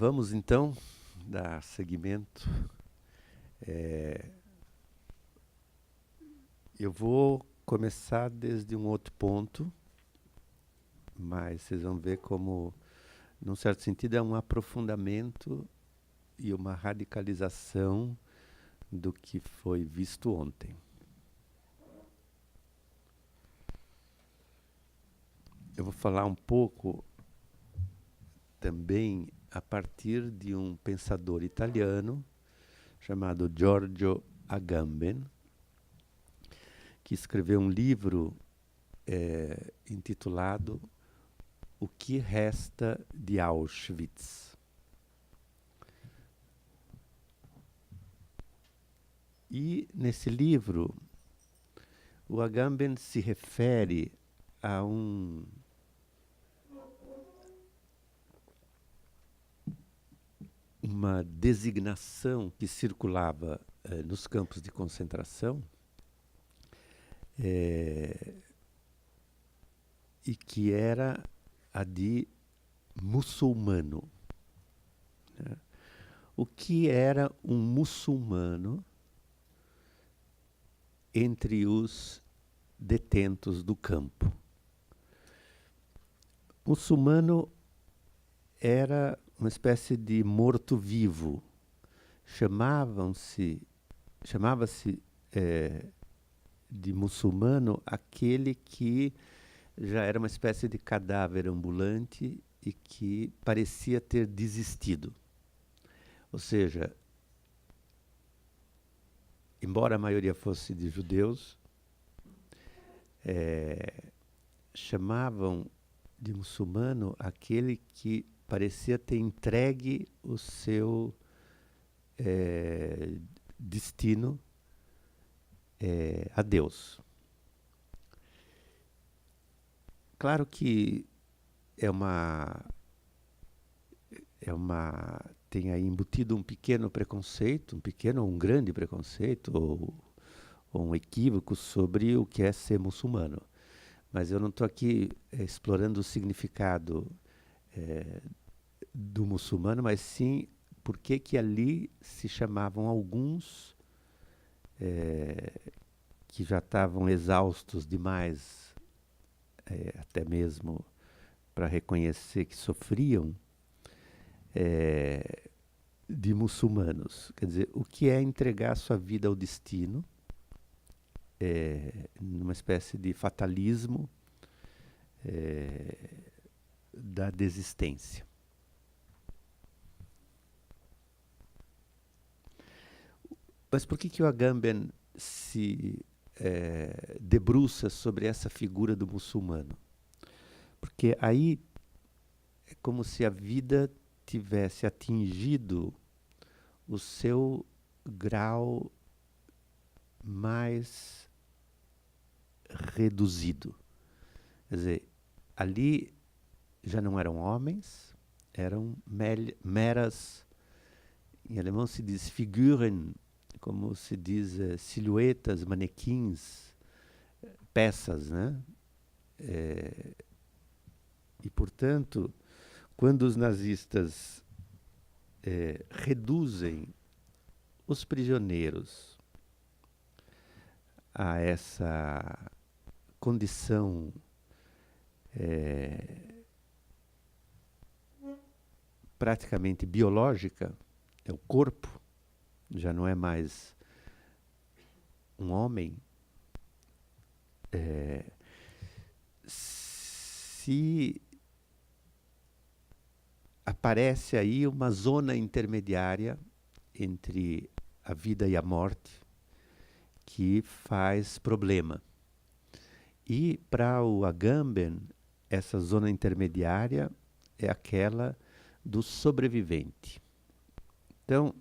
Vamos então dar seguimento. Eu vou começar desde um outro ponto, mas vocês vão ver como, num certo sentido, é um aprofundamento e uma radicalização do que foi visto ontem. Eu vou falar um pouco também a partir de um pensador italiano chamado Giorgio Agamben, que escreveu um livro intitulado O que Resta de Auschwitz. E nesse livro, o Agamben se refere a uma designação que circulava nos campos de concentração e que era a de muçulmano. Né? O que era um muçulmano entre os detentos do campo? Muçulmano era uma espécie de morto-vivo. Chamava-se de muçulmano aquele que já era uma espécie de cadáver ambulante e que parecia ter desistido. Ou seja, embora a maioria fosse de judeus, chamavam de muçulmano aquele que parecia ter entregue o seu destino a Deus. Claro que tem aí embutido um pequeno preconceito, um pequeno ou um grande preconceito, ou um equívoco sobre o que é ser muçulmano. Mas eu não estou aqui explorando o significado do muçulmano, mas sim porque que ali se chamavam alguns que já estavam exaustos demais, até mesmo para reconhecer que sofriam, de muçulmanos. Quer dizer, o que é entregar sua vida ao destino, numa espécie de fatalismo da desistência. Mas por que o Agamben se debruça sobre essa figura do muçulmano? Porque aí é como se a vida tivesse atingido o seu grau mais reduzido. Quer dizer, ali já não eram homens, eram meras, em alemão se diz Figuren, como se diz silhuetas, manequins, peças, né? E, portanto, quando os nazistas reduzem os prisioneiros a essa condição praticamente biológica, o corpo já não é mais um homem, se aparece aí uma zona intermediária entre a vida e a morte que faz problema. E para o Agamben, essa zona intermediária é aquela do sobrevivente. Então,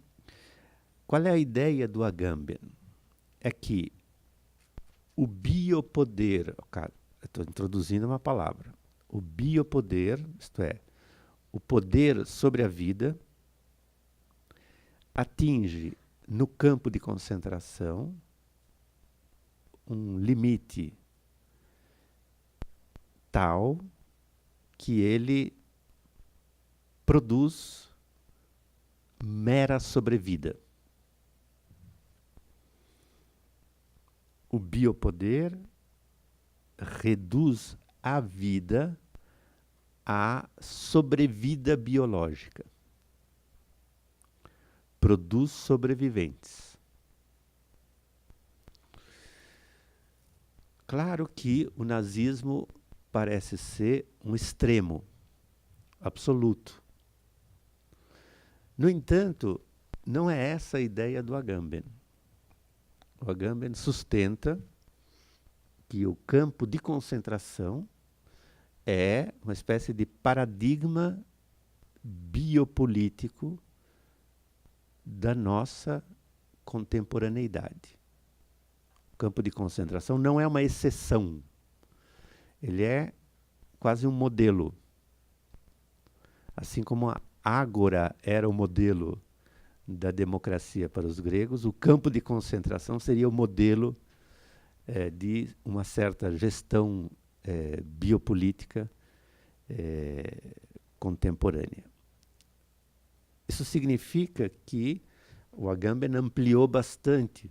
qual é a ideia do Agamben? É que o biopoder, estou introduzindo uma palavra, o biopoder, isto é, o poder sobre a vida, atinge no campo de concentração um limite tal que ele produz mera sobrevida. O biopoder reduz a vida à sobrevida biológica. Produz sobreviventes. Claro que o nazismo parece ser um extremo absoluto. No entanto, não é essa a ideia do Agamben. O Agamben sustenta que o campo de concentração é uma espécie de paradigma biopolítico da nossa contemporaneidade. O campo de concentração não é uma exceção. Ele é quase um modelo. Assim como a ágora era o modelo da democracia para os gregos, o campo de concentração seria o modelo de uma certa gestão biopolítica contemporânea. Isso significa que o Agamben ampliou bastante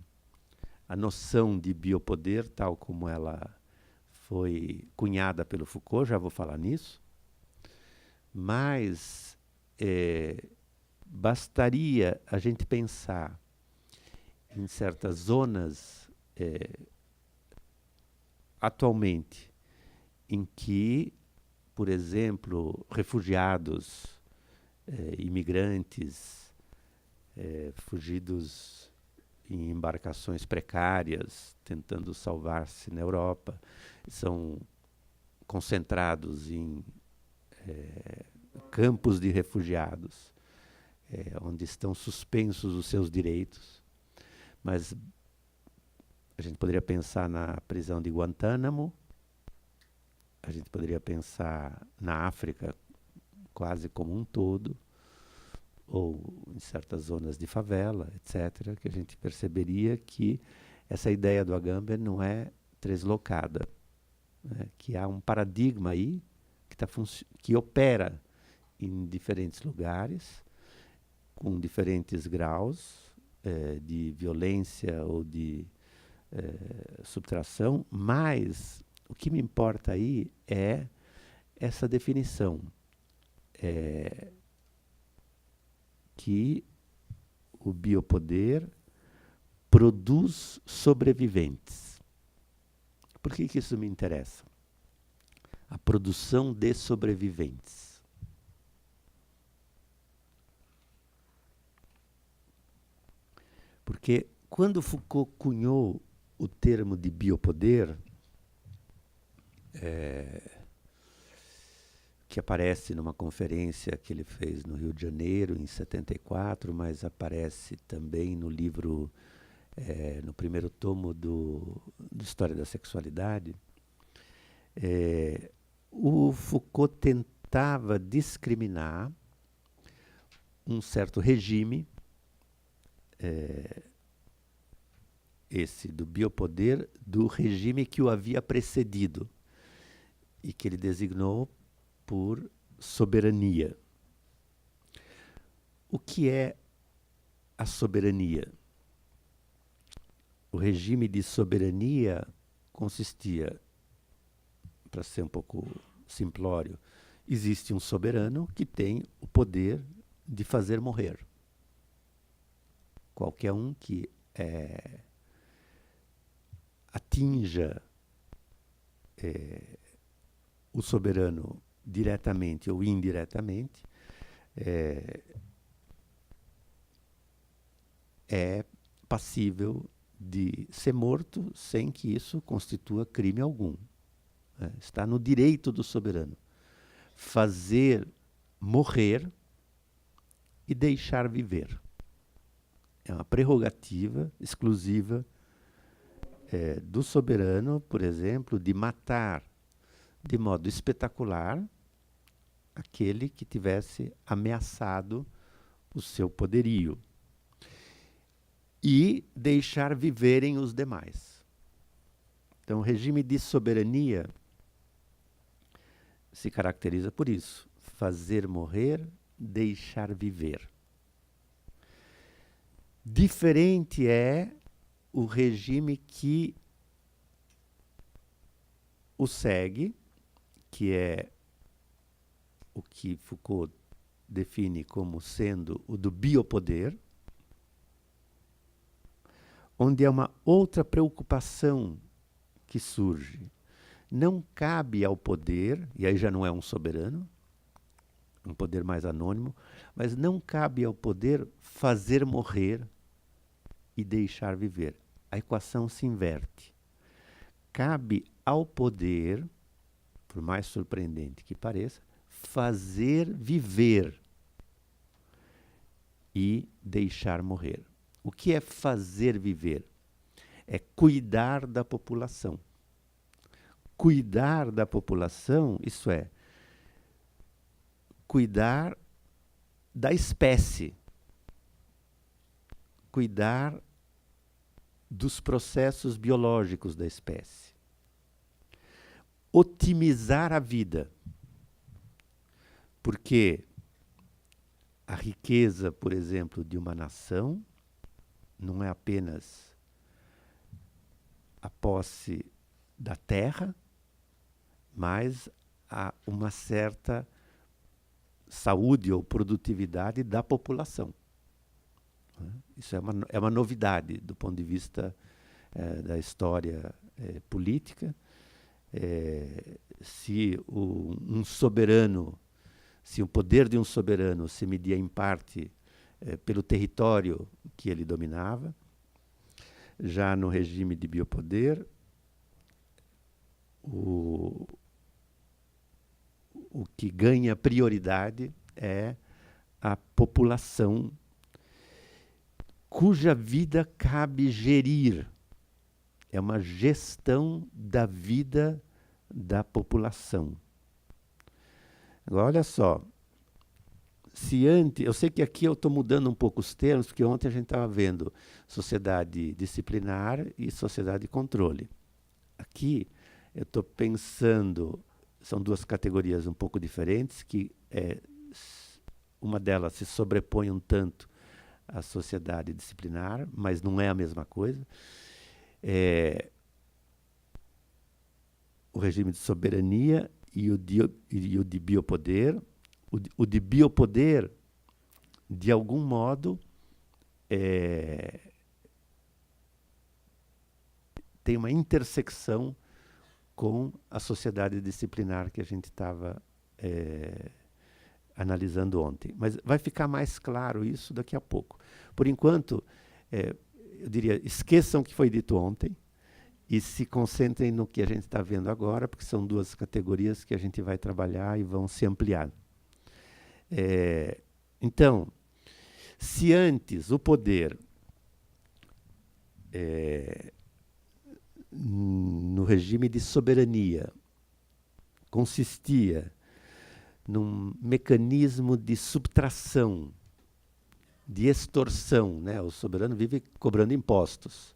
a noção de biopoder, tal como ela foi cunhada pelo Foucault, já vou falar nisso, mas bastaria a gente pensar em certas zonas atualmente em que, por exemplo, refugiados, imigrantes, fugidos em embarcações precárias, tentando salvar-se na Europa, são concentrados em campos de refugiados, onde estão suspensos os seus direitos. Mas a gente poderia pensar na prisão de Guantánamo, a gente poderia pensar na África quase como um todo, ou em certas zonas de favela, etc., que a gente perceberia que essa ideia do Agamben não é translocada, né? Que há um paradigma aí que opera em diferentes lugares, com diferentes graus de violência ou de subtração, mas o que me importa aí é essa definição, que o biopoder produz sobreviventes. Por que isso me interessa? A produção de sobreviventes. Porque quando Foucault cunhou o termo de biopoder, que aparece numa conferência que ele fez no Rio de Janeiro, em 74, mas aparece também no livro, no primeiro tomo do História da Sexualidade, o Foucault tentava discriminar um certo regime, esse do biopoder, do regime que o havia precedido e que ele designou por soberania. O que é a soberania? O regime de soberania consistia, para ser um pouco simplório, existe um soberano que tem o poder de fazer morrer. Qualquer um que atinja o soberano diretamente ou indiretamente é passível de ser morto sem que isso constitua crime algum. Está no direito do soberano fazer morrer e deixar viver. É uma prerrogativa exclusiva do soberano, por exemplo, de matar de modo espetacular aquele que tivesse ameaçado o seu poderio e deixar viverem os demais. Então, o regime de soberania se caracteriza por isso: fazer morrer, deixar viver. Diferente é o regime que o segue, que é o que Foucault define como sendo o do biopoder, onde é uma outra preocupação que surge. Não cabe ao poder, e aí já não é um soberano, um poder mais anônimo, mas não cabe ao poder fazer morrer e deixar viver. A equação se inverte. Cabe ao poder, por mais surpreendente que pareça, fazer viver e deixar morrer. O que é fazer viver? É cuidar da população. Cuidar da população, isso é, cuidar da espécie, cuidar dos processos biológicos da espécie, otimizar a vida, porque a riqueza, por exemplo, de uma nação não é apenas a posse da terra, mas há uma certa saúde ou produtividade da população. Isso é uma novidade do ponto de vista da história política. Se um soberano, se o poder de um soberano se media em parte pelo território que ele dominava, já no regime de biopoder, o que ganha prioridade é a população cuja vida cabe gerir. É uma gestão da vida da população. Agora, olha só. Se antes, eu sei que aqui eu estou mudando um pouco os termos, porque ontem a gente estava vendo sociedade disciplinar e sociedade de controle. Aqui eu estou pensando, são duas categorias um pouco diferentes, que uma delas se sobrepõe um tanto à sociedade disciplinar, mas não é a mesma coisa. O regime de soberania e o de biopoder. O de biopoder, de algum modo, tem uma intersecção com a sociedade disciplinar que a gente estava analisando ontem. Mas vai ficar mais claro isso daqui a pouco. Por enquanto, eu diria, esqueçam o que foi dito ontem e se concentrem no que a gente está vendo agora, porque são duas categorias que a gente vai trabalhar e vão se ampliar. Então, se antes o poder no regime de soberania consistia num mecanismo de subtração, de extorsão, né? O soberano vive cobrando impostos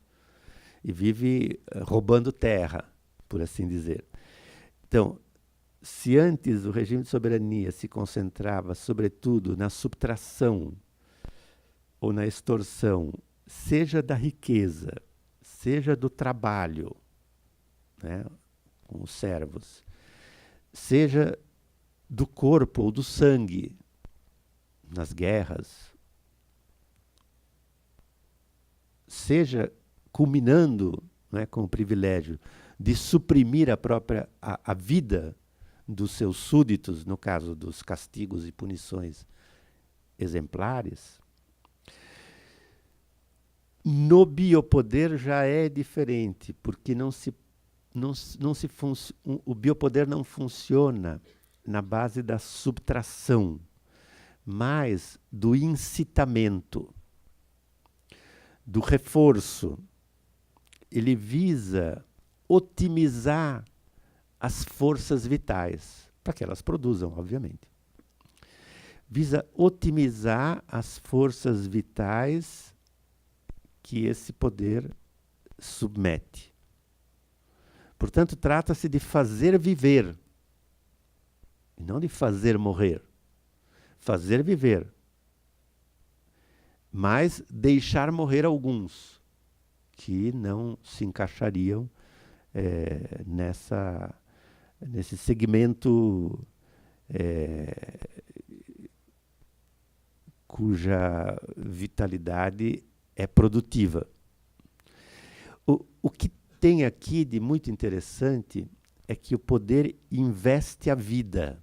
e vive roubando terra, por assim dizer. Então, se antes o regime de soberania se concentrava, sobretudo, na subtração ou na extorsão, seja da riqueza, seja do trabalho, né, com os servos, seja do corpo ou do sangue, nas guerras, seja culminando, né, com o privilégio de suprimir a vida dos seus súditos, no caso dos castigos e punições exemplares. No biopoder já é diferente, porque o biopoder não funciona na base da subtração, mas do incitamento, do reforço. Ele visa otimizar as forças vitais, para que elas produzam, obviamente. Visa otimizar as forças vitais que esse poder submete. Portanto, trata-se de fazer viver, e não de fazer morrer. Fazer viver. mas deixar morrer alguns que não se encaixariam nesse segmento cuja vitalidade é produtiva. O que tem aqui de muito interessante é que o poder investe a vida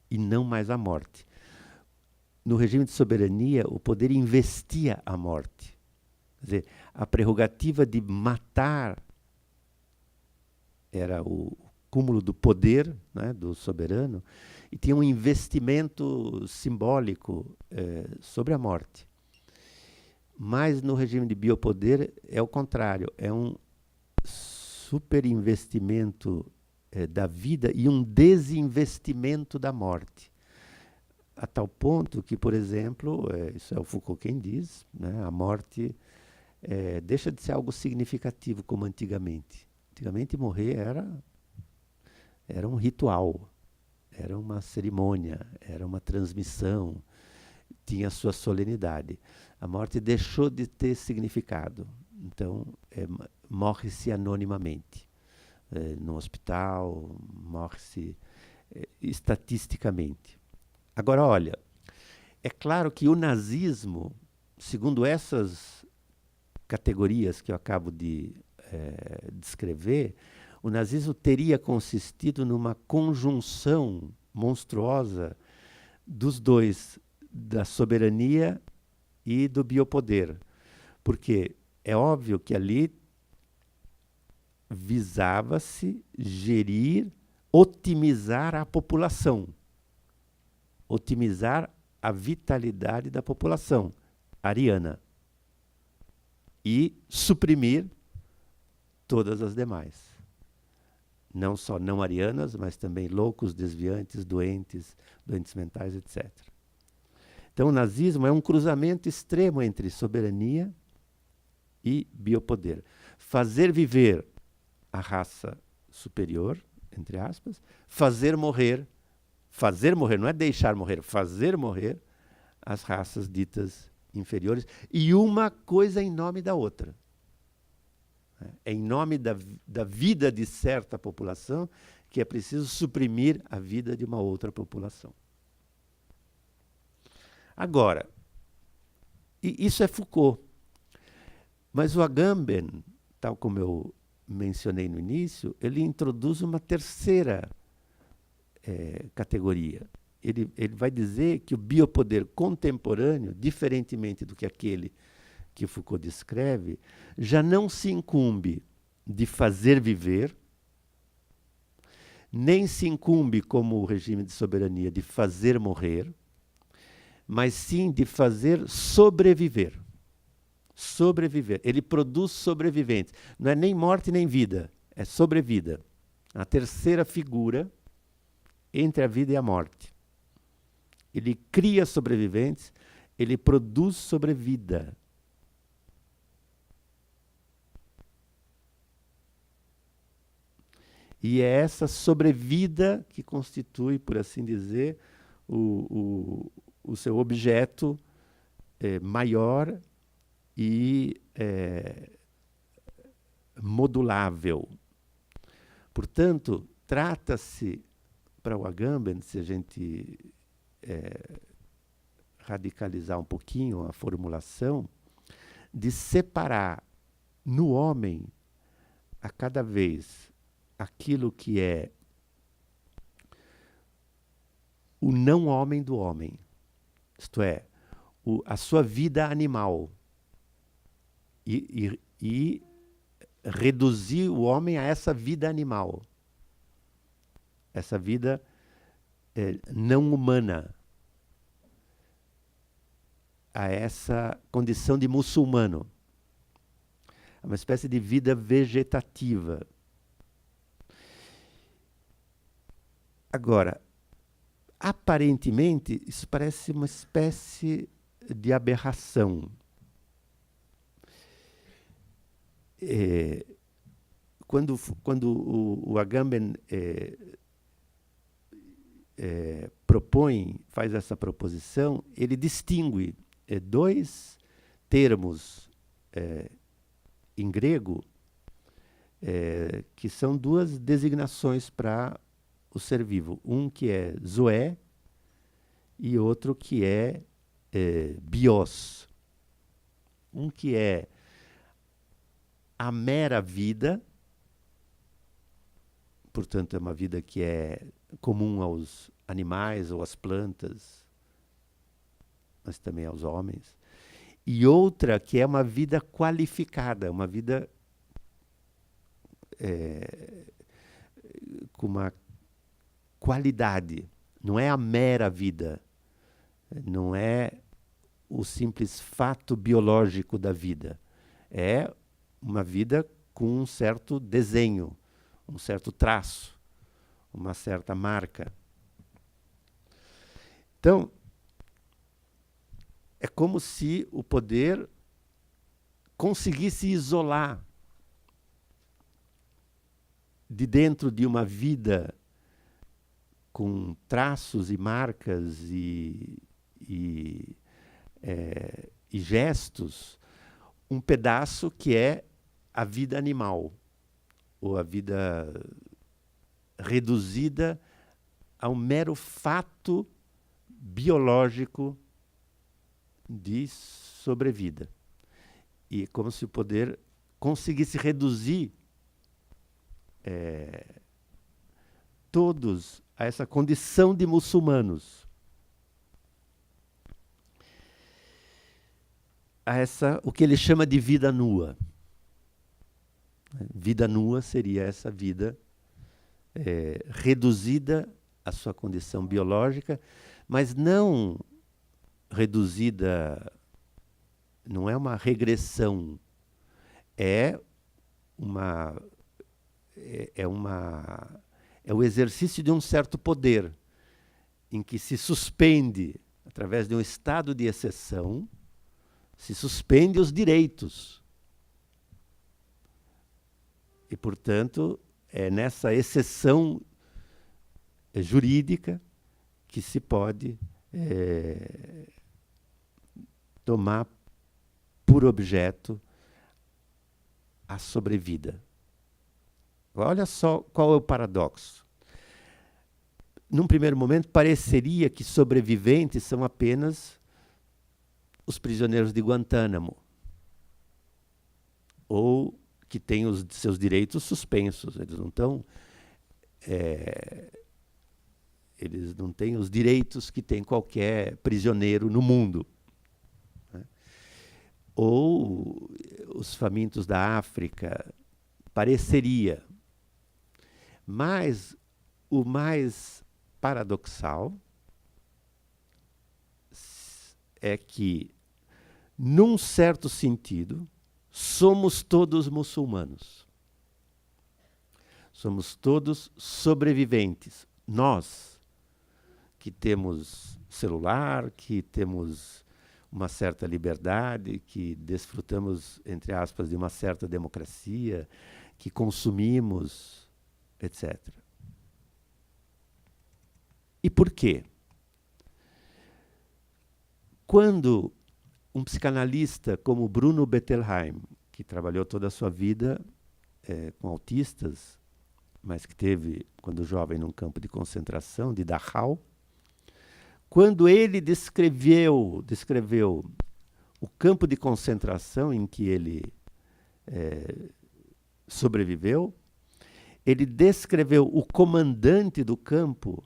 e não mais a morte. No regime de soberania, o poder investia a morte. Quer dizer, a prerrogativa de matar era o cúmulo do poder, né, do soberano, e tinha um investimento simbólico sobre a morte. Mas no regime de biopoder é o contrário, é um superinvestimento da vida e um desinvestimento da morte. A tal ponto que, por exemplo, isso é o Foucault quem diz, né, a morte deixa de ser algo significativo como antigamente. Antigamente morrer era um ritual, era uma cerimônia, era uma transmissão, tinha sua solenidade. A morte deixou de ter significado. Então, morre-se anonimamente. No hospital, morre-se estatisticamente. Agora, olha, é claro que o nazismo, segundo essas categorias que eu acabo de descrever, o nazismo teria consistido numa conjunção monstruosa dos dois, da soberania e do biopoder. Porque é óbvio que ali visava-se gerir, otimizar a população, otimizar a vitalidade da população ariana e suprimir todas as demais. Não só não arianas, mas também loucos, desviantes, doentes mentais, etc. Então o nazismo é um cruzamento extremo entre soberania e biopoder. Fazer viver a raça superior, entre aspas, fazer morrer, não é deixar morrer, fazer morrer as raças ditas inferiores, e uma coisa em nome da outra. É em nome da vida de certa população que é preciso suprimir a vida de uma outra população. Agora, isso é Foucault. Mas o Agamben, tal como eu mencionei no início, ele introduz uma terceira categoria. Ele vai dizer que o biopoder contemporâneo, diferentemente do que aquele que Foucault descreve, já não se incumbe de fazer viver, nem se incumbe, como o regime de soberania, de fazer morrer, mas sim de fazer sobreviver. Sobreviver. Ele produz sobreviventes. Não é nem morte nem vida, é sobrevida. A terceira figura entre a vida e a morte. Ele cria sobreviventes, ele produz sobrevida. E é essa sobrevida que constitui, por assim dizer, o seu objeto maior e modulável. Portanto, trata-se, para o Agamben, se a gente radicalizar um pouquinho a formulação, de separar no homem, a cada vez, aquilo que é o não-homem do homem. Isto é, a sua vida animal. E reduzir o homem a essa vida animal. Essa vida não humana. A essa condição de muçulmano. É uma espécie de vida vegetativa. Agora, aparentemente, isso parece uma espécie de aberração. Quando o Agamben faz essa proposição, ele distingue dois termos em grego que são duas designações para o ser vivo. Um que é zoé e outro que é bios. Um que é a mera vida, portanto é uma vida que é comum aos animais ou às plantas, mas também aos homens. E outra que é uma vida qualificada, uma vida com uma qualidade. Não é a mera vida, não é o simples fato biológico da vida. É uma vida com um certo desenho, um certo traço, uma certa marca. Então, é como se o poder conseguisse isolar de dentro de uma vida com traços e marcas e gestos, um pedaço que é a vida animal, ou a vida reduzida a um mero fato biológico de sobrevida. E como se o poder conseguisse reduzir todos a essa condição de muçulmanos, a o que ele chama de vida nua. Vida nua seria essa vida reduzida à sua condição biológica, mas não reduzida, não é uma regressão, é o exercício de um certo poder, em que se suspende, através de um estado de exceção, se suspende os direitos. E, portanto, é nessa exceção jurídica que se pode tomar por objeto a sobrevida. Olha só qual é o paradoxo. Num primeiro momento, pareceria que sobreviventes são apenas os prisioneiros de Guantánamo, ou que têm os seus direitos suspensos. Eles não têm os direitos que tem qualquer prisioneiro no mundo. Né? Ou os famintos da África, pareceria. Mas o mais paradoxal é que, num certo sentido, somos todos muçulmanos. Somos todos sobreviventes. Nós, que temos celular, que temos uma certa liberdade, que desfrutamos, entre aspas, de uma certa democracia, que consumimos, etc. E por quê? Quando um psicanalista como Bruno Bettelheim, que trabalhou toda a sua vida com autistas, mas que teve, quando jovem, num campo de concentração de Dachau, quando ele descreveu o campo de concentração em que ele sobreviveu, ele descreveu o comandante do campo,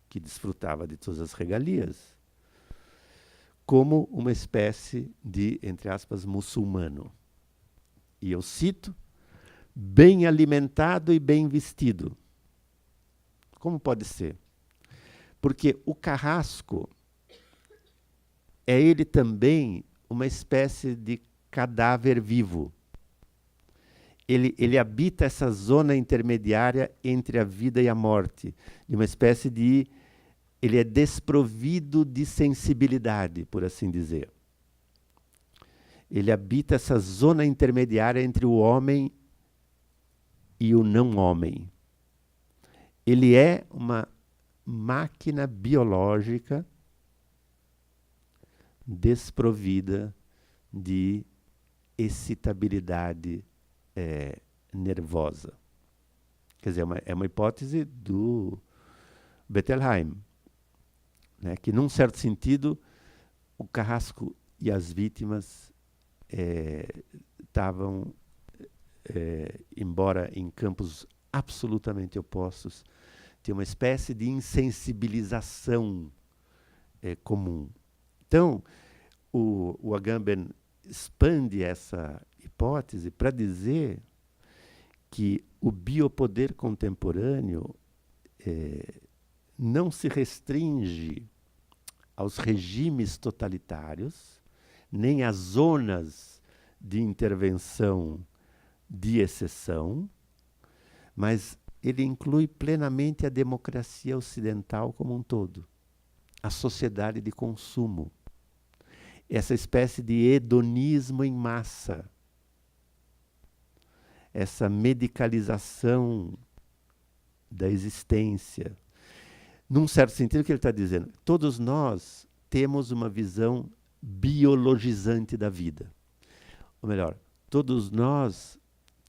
que desfrutava de todas as regalias, como uma espécie de, entre aspas, muçulmano. E eu cito, bem alimentado e bem vestido. Como pode ser? Porque o carrasco é ele também uma espécie de cadáver vivo. Ele habita essa zona intermediária entre a vida e a morte, de uma espécie de... Ele é desprovido de sensibilidade, por assim dizer. Ele habita essa zona intermediária entre o homem e o não homem. Ele é máquina biológica desprovida de excitabilidade nervosa. Quer dizer, é uma hipótese do Bettelheim, né, que, num certo sentido, o Carrasco e as vítimas estavam, embora em campos absolutamente opostos, tinha uma espécie de insensibilização comum. Então, o Agamben expande essa hipótese para dizer que o biopoder contemporâneo não se restringe aos regimes totalitários, nem às zonas de intervenção de exceção, mas ele inclui plenamente a democracia ocidental como um todo, a sociedade de consumo, essa espécie de hedonismo em massa, essa medicalização da existência. Num certo sentido, o que ele está dizendo? Todos nós temos uma visão biologizante da vida. Ou melhor, todos nós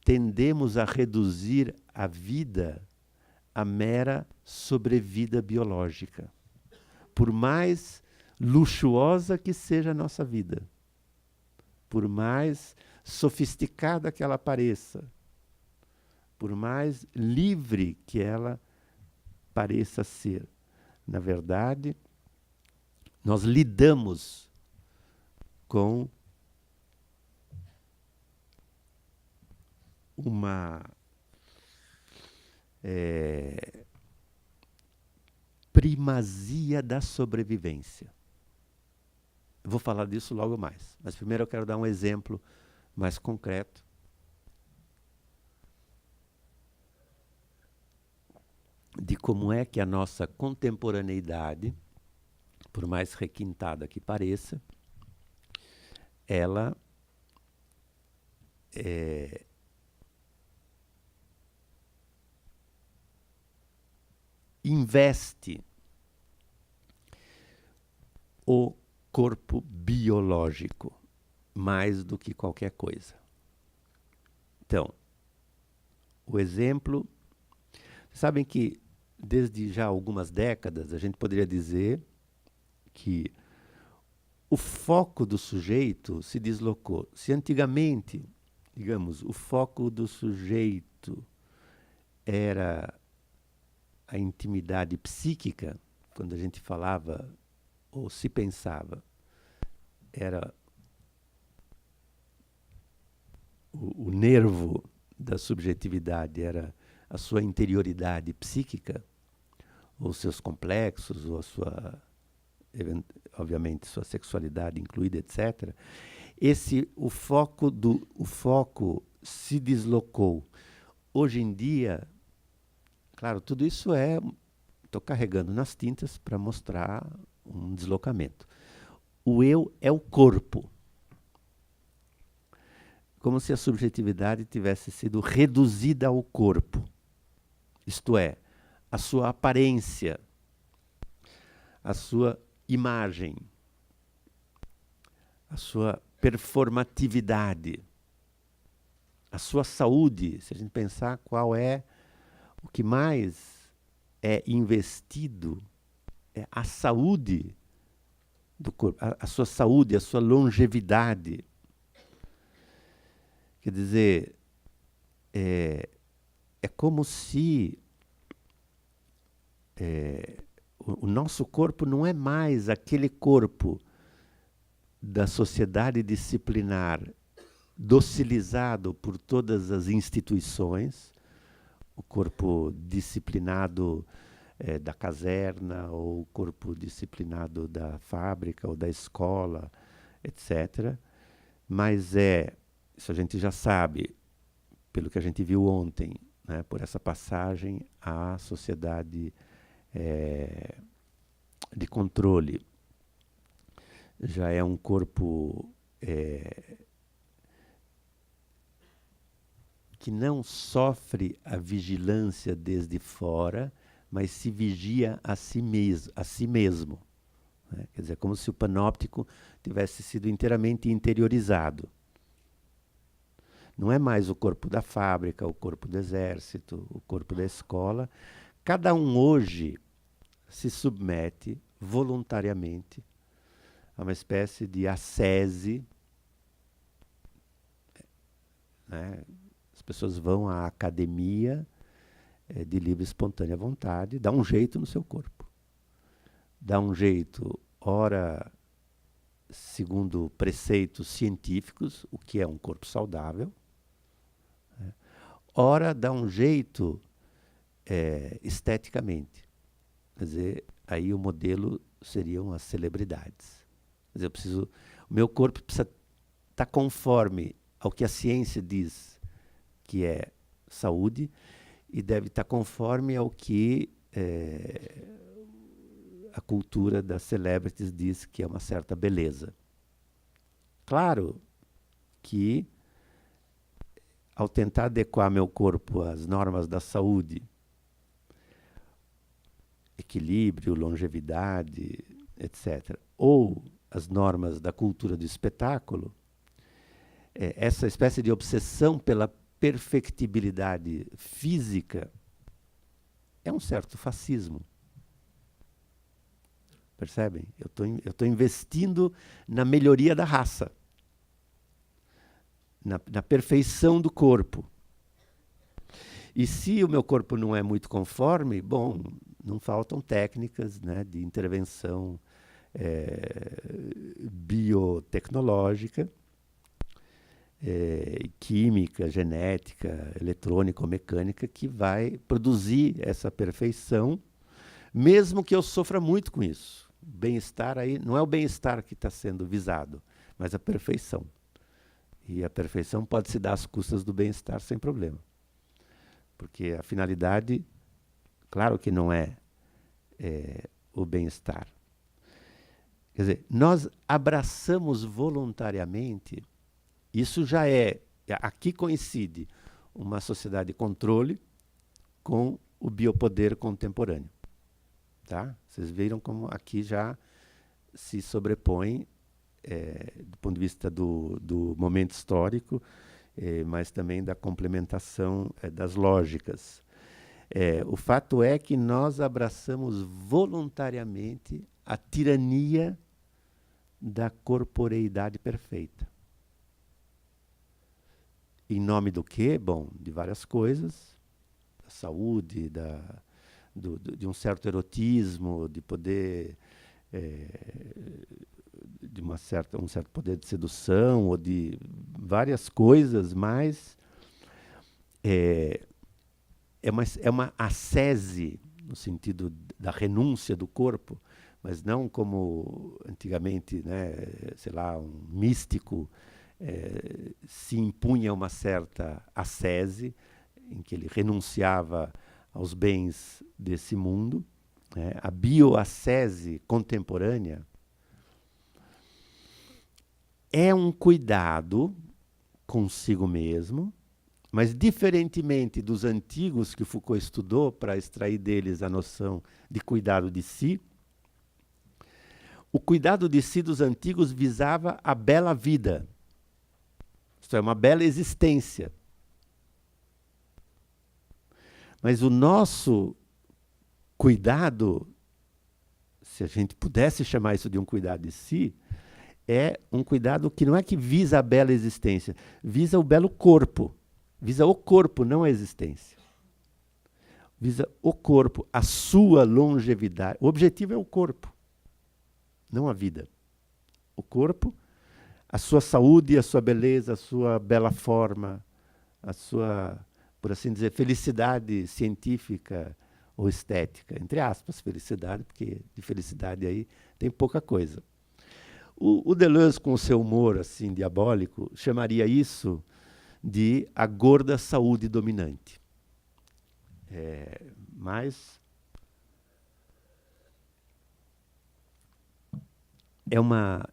tendemos a reduzir a vida à mera sobrevida biológica. Por mais luxuosa que seja a nossa vida, por mais sofisticada que ela pareça, por mais livre que ela pareça ser, na verdade, nós lidamos com uma primazia da sobrevivência. Eu vou falar disso logo mais, mas primeiro eu quero dar um exemplo mais concreto de como é que a nossa contemporaneidade, por mais requintada que pareça, ela investe o corpo biológico mais do que qualquer coisa. Então, o exemplo... Sabem que, desde já algumas décadas, a gente poderia dizer que o foco do sujeito se deslocou. Se antigamente, digamos, o foco do sujeito era a intimidade psíquica, quando a gente falava ou se pensava, era o nervo da subjetividade, era a sua interioridade psíquica, ou seus complexos, ou a sua, obviamente, sua sexualidade incluída, etc. O foco se deslocou. Hoje em dia, claro, tudo isso estou carregando nas tintas para mostrar um deslocamento. O eu é o corpo. Como se a subjetividade tivesse sido reduzida ao corpo. Isto é, a sua aparência, a sua imagem, a sua performatividade, a sua saúde. Se a gente pensar qual é o que mais é investido, é a saúde do corpo, a sua saúde, a sua longevidade. Quer dizer, é como se o nosso corpo não é mais aquele corpo da sociedade disciplinar docilizado por todas as instituições, o corpo disciplinado da caserna, ou o corpo disciplinado da fábrica ou da escola, etc. Mas isso a gente já sabe, pelo que a gente viu ontem, né, por essa passagem à sociedade de controle. Já é um corpo que não sofre a vigilância desde fora, mas se vigia a si mesmo. Né? Quer dizer, como se o panóptico tivesse sido inteiramente interiorizado. Não é mais o corpo da fábrica, o corpo do exército, o corpo da escola. Cada um hoje se submete voluntariamente a uma espécie de ascese, né? As pessoas vão à academia de livre e espontânea vontade, dá um jeito no seu corpo. Dá um jeito, ora, segundo preceitos científicos, o que é um corpo saudável, né? Ora, dá um jeito esteticamente. Quer dizer, aí o modelo seriam as celebridades. Quer dizer, o meu corpo precisa estar conforme ao que a ciência diz que é saúde e deve estar conforme ao que a cultura das celebrities diz que é uma certa beleza. Claro que, ao tentar adequar meu corpo às normas da saúde, equilíbrio, longevidade, etc., ou as normas da cultura do espetáculo, essa espécie de obsessão pela perfectibilidade física é um certo fascismo. Percebem? Eu estou investindo na melhoria da raça, na perfeição do corpo. E se o meu corpo não é muito conforme, bom, não faltam técnicas, né, de intervenção biotecnológica, química, genética, eletrônica ou mecânica, que vai produzir essa perfeição, mesmo que eu sofra muito com isso. Bem-estar aí, não é o bem-estar que está sendo visado, mas a perfeição. E a perfeição pode se dar às custas do bem-estar sem problema. Porque a finalidade, claro que não é o bem-estar. Quer dizer, nós abraçamos voluntariamente, isso já aqui coincide uma sociedade de controle com o biopoder contemporâneo. Tá? Vocês viram como aqui já se sobrepõe, do ponto de vista do momento histórico, mas também da complementação das lógicas. O fato é que nós abraçamos voluntariamente a tirania da corporeidade perfeita. Em nome do quê? Bom, de várias coisas, da saúde, de um certo erotismo, de poder, de um certo poder de sedução, ou de várias coisas, mas é uma ascese, no sentido da renúncia do corpo, mas não como antigamente, né, sei lá, um místico se impunha uma certa ascese, em que ele renunciava aos bens desse mundo, né? A bioascese contemporânea é um cuidado consigo mesmo, mas diferentemente dos antigos que Foucault estudou para extrair deles a noção de cuidado de si, o cuidado de si dos antigos visava a bela vida, isto é, uma bela existência. Mas o nosso cuidado, se a gente pudesse chamar isso de um cuidado de si, é um cuidado que não é que visa a bela existência, visa o belo corpo. Visa o corpo, não a existência. Visa o corpo, a sua longevidade. O objetivo é o corpo, não a vida. O corpo, a sua saúde, a sua beleza, a sua bela forma, a sua, por assim dizer, felicidade científica ou estética. Entre aspas, felicidade, porque de felicidade aí tem pouca coisa. O Deleuze, com o seu humor assim diabólico, chamaria isso de a gorda saúde dominante. Mas é uma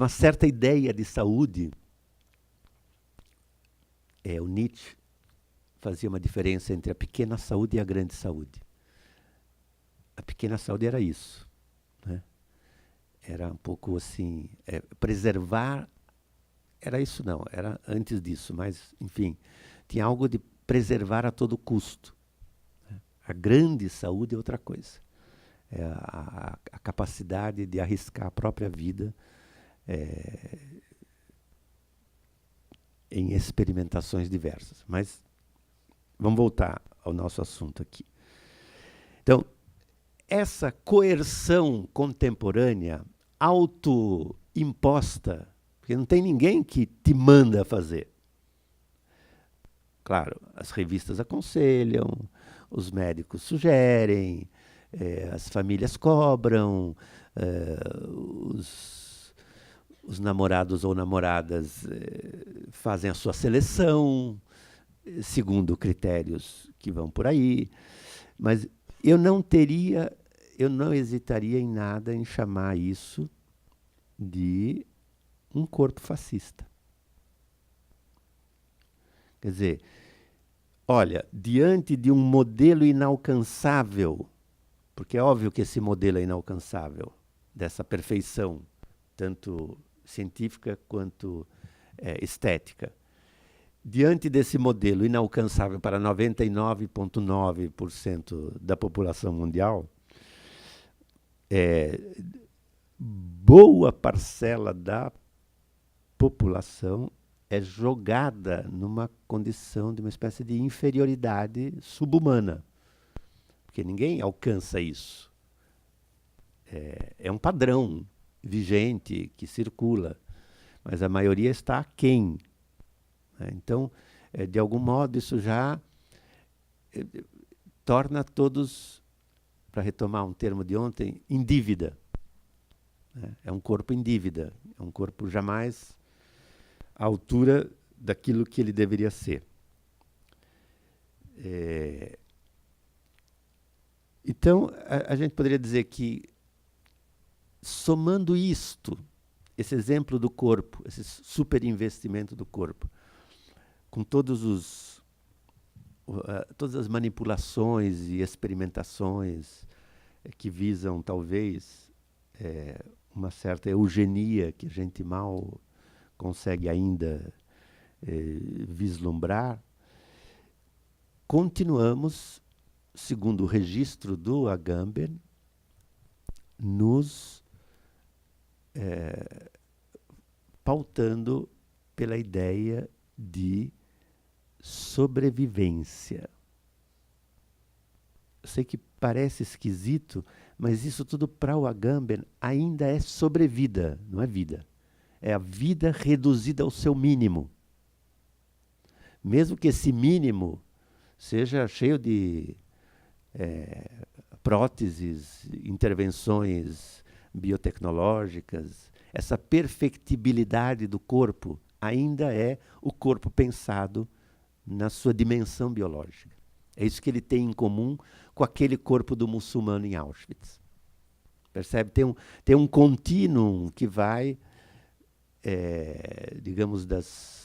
certa ideia de saúde. O Nietzsche fazia uma diferença entre a pequena saúde e a grande saúde. A pequena saúde era isso, né? Era um pouco assim, preservar, era isso não, era antes disso, mas, enfim, tinha algo de preservar a todo custo. A grande saúde é outra coisa. É a capacidade de arriscar a própria vida em experimentações diversas. Mas vamos voltar ao nosso assunto aqui. Então, essa coerção contemporânea, autoimposta, porque não tem ninguém que te manda fazer. Claro, as revistas aconselham, os médicos sugerem, as famílias cobram, os namorados ou namoradas fazem a sua seleção, segundo critérios que vão por aí. Mas eu não hesitaria em nada em chamar isso de um corpo fascista. Quer dizer, olha, diante de um modelo inalcançável, porque é óbvio que esse modelo é inalcançável, dessa perfeição, tanto científica quanto estética. Diante desse modelo inalcançável para 99,9% da população mundial, boa parcela da população é jogada numa condição de uma espécie de inferioridade subhumana. Porque ninguém alcança isso. É um padrão vigente que circula, mas a maioria está aquém. Então, de algum modo, isso já torna todos, para retomar um termo de ontem, em dívida. É um corpo em dívida, é um corpo jamais à altura daquilo que ele deveria ser. Então, a gente poderia dizer que, somando isto, esse exemplo do corpo, esse superinvestimento do corpo, com todas as manipulações e experimentações que visam, talvez, uma certa eugenia que a gente mal consegue ainda vislumbrar, continuamos, segundo o registro do Agamben, nos pautando pela ideia de sobrevivência. Eu sei que parece esquisito, mas isso tudo para o Agamben ainda é sobrevida, não é vida. É a vida reduzida ao seu mínimo. Mesmo que esse mínimo seja cheio de próteses, intervenções biotecnológicas, essa perfectibilidade do corpo ainda é o corpo pensado na sua dimensão biológica. É isso que ele tem em comum com aquele corpo do muçulmano em Auschwitz. Percebe? Tem um contínuo que vai, digamos,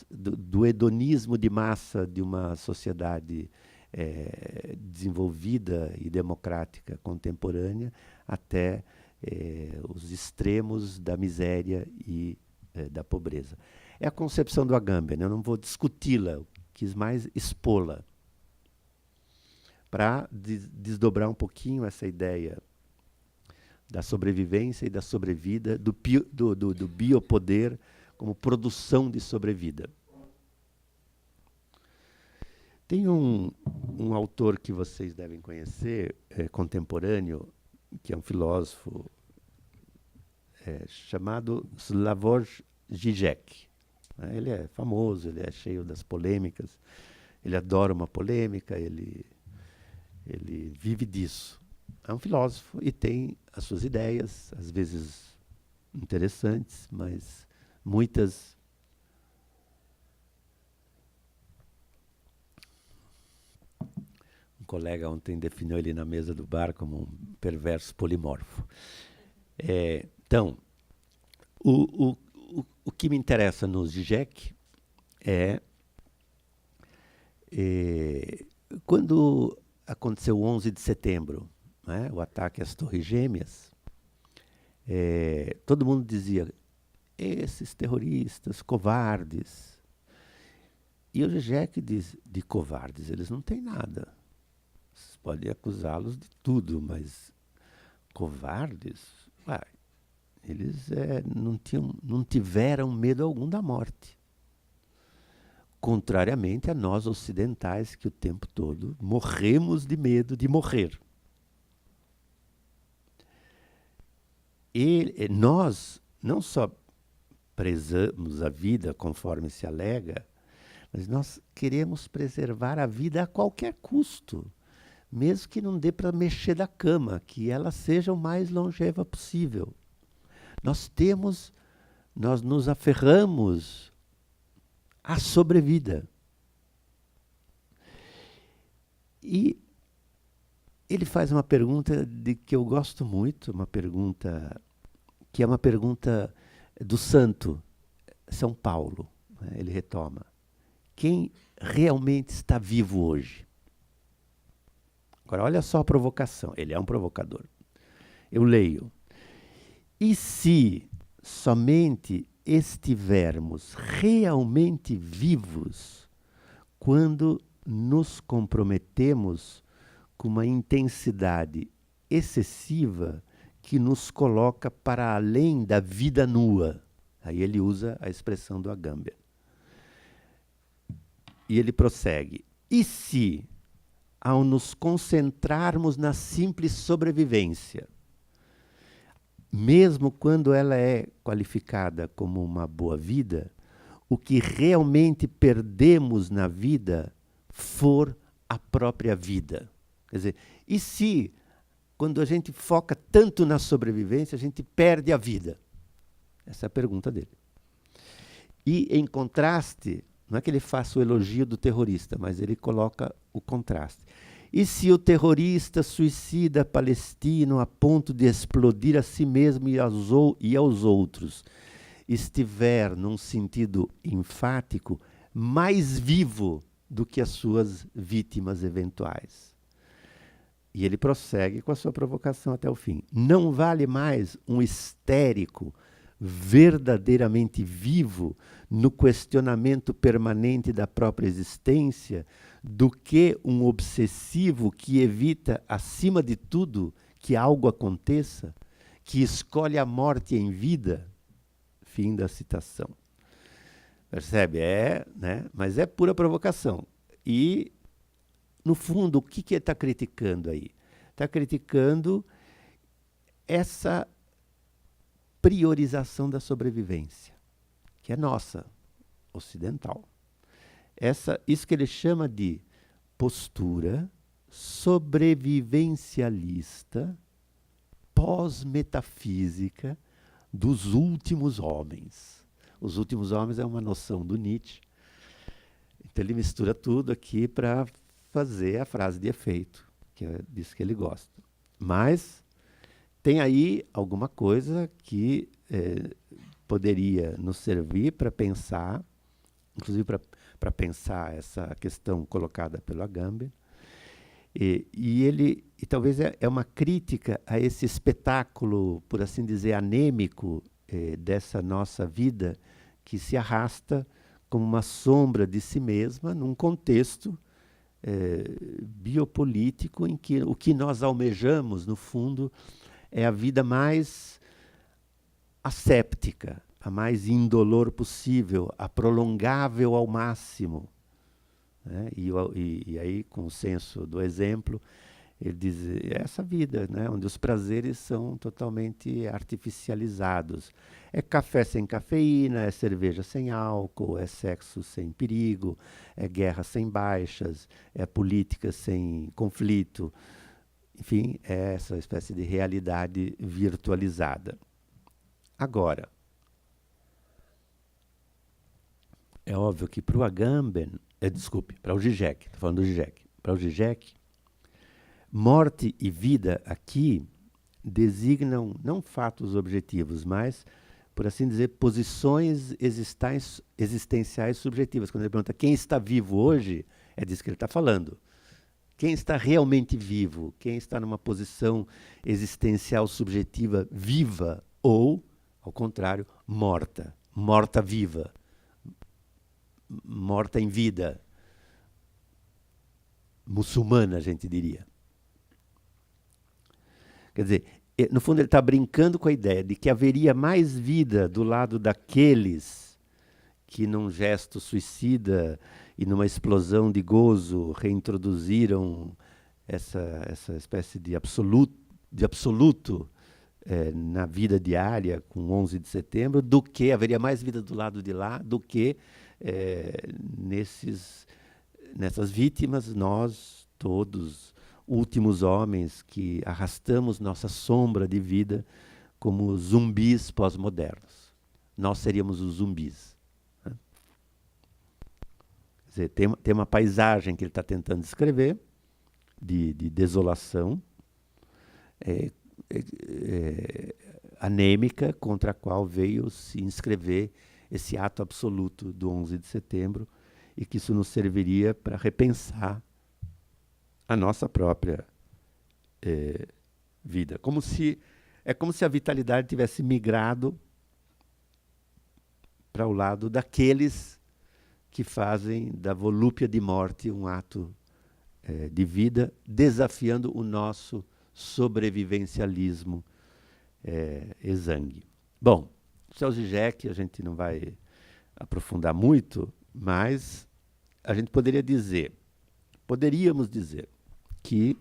do hedonismo de massa de uma sociedade desenvolvida e democrática contemporânea até os extremos da miséria e da pobreza. É a concepção do Agamben, eu não vou discuti-la, quis mais expô-la, para desdobrar um pouquinho essa ideia da sobrevivência e da sobrevida, do biopoder como produção de sobrevida. Tem um autor que vocês devem conhecer, contemporâneo, que é um filósofo chamado Slavoj Žižek. Ele é famoso, ele é cheio das polêmicas, ele adora uma polêmica, ele vive disso. É um filósofo e tem as suas ideias, às vezes interessantes, mas muitas um colega ontem definiu ele na mesa do bar como um perverso polimorfo. Então, o que me interessa no Žižek é quando aconteceu o 11 de setembro, né, o ataque às Torres Gêmeas, todo mundo dizia, esses terroristas, covardes. E o Zizek diz, de covardes, eles não têm nada. Vocês podem acusá-los de tudo, mas covardes? Uai, eles não tiveram medo algum da morte. Contrariamente a nós ocidentais, que o tempo todo morremos de medo de morrer. E nós não só prezamos a vida conforme se alega, mas nós queremos preservar a vida a qualquer custo, mesmo que não dê para mexer da cama, que ela seja o mais longeva possível. Nós nos aferramos à sobrevida. E ele faz uma pergunta de que eu gosto muito, uma pergunta que é uma pergunta do santo São Paulo, né? Ele retoma. Quem realmente está vivo hoje? Agora, olha só a provocação. Ele é um provocador. Eu leio. E se somente estivermos realmente vivos quando nos comprometemos com uma intensidade excessiva que nos coloca para além da vida nua? Aí ele usa a expressão do Agamben. E ele prossegue. E se, ao nos concentrarmos na simples sobrevivência, mesmo quando ela é qualificada como uma boa vida, o que realmente perdemos na vida for a própria vida? Quer dizer, e se, quando a gente foca tanto na sobrevivência, a gente perde a vida? Essa é a pergunta dele. E, em contraste, não é que ele faça o elogio do terrorista, mas ele coloca o contraste. E se o terrorista suicida palestino, a ponto de explodir a si mesmo e aos outros, estiver, num sentido enfático, mais vivo do que as suas vítimas eventuais? E ele prossegue com a sua provocação até o fim. Não vale mais um histérico verdadeiramente vivo no questionamento permanente da própria existência do que um obsessivo que evita, acima de tudo, que algo aconteça, que escolhe a morte em vida? Fim da citação. Percebe? Né? Mas é pura provocação. E, no fundo, o que ele está criticando aí? Está criticando essa priorização da sobrevivência, que é nossa, ocidental. Isso que ele chama de postura sobrevivencialista, pós-metafísica dos últimos homens. Os últimos homens é uma noção do Nietzsche. Então ele mistura tudo aqui para fazer a frase de efeito, que é disso que ele gosta. Mas tem aí alguma coisa que poderia nos servir para pensar, inclusive para pensar essa questão colocada pelo Agamben. E talvez é uma crítica a esse espetáculo, por assim dizer, anêmico dessa nossa vida, que se arrasta como uma sombra de si mesma num contexto biopolítico em que o que nós almejamos, no fundo, é a vida mais asséptica, a mais indolor possível, a prolongável ao máximo. Né? E aí, com o senso do exemplo, ele diz, essa vida, né? Onde os prazeres são totalmente artificializados. É café sem cafeína, é cerveja sem álcool, é sexo sem perigo, é guerra sem baixas, é política sem conflito. Enfim, é essa espécie de realidade virtualizada. Agora, é óbvio que para o Agamben, para o Zizek, estou falando do Zizek, para o Zizek, morte e vida aqui designam não fatos objetivos, mas, por assim dizer, posições existenciais subjetivas. Quando ele pergunta quem está vivo hoje, é disso que ele está falando. Quem está realmente vivo? Quem está numa posição existencial subjetiva viva ou, ao contrário, morta? Morta viva. Morta em vida. Muçulmana, a gente diria. Quer dizer, no fundo ele está brincando com a ideia de que haveria mais vida do lado daqueles que num gesto suicida e numa explosão de gozo reintroduziram essa espécie de absoluto na vida diária com 11 de setembro, do que haveria mais vida do lado de lá do que nessas vítimas, nós todos, últimos homens que arrastamos nossa sombra de vida como zumbis pós-modernos. Nós seríamos os zumbis. Né? Quer dizer, tem uma paisagem que ele está tentando descrever, de desolação, anêmica, contra a qual veio se inscrever esse ato absoluto do 11 de setembro, e que isso nos serviria para repensar a nossa própria vida. É como se a vitalidade tivesse migrado para o lado daqueles que fazem da volúpia de morte um ato de vida, desafiando o nosso sobrevivencialismo exangue. Bom, Charles Zizek a gente não vai aprofundar muito, mas a gente poderíamos dizer que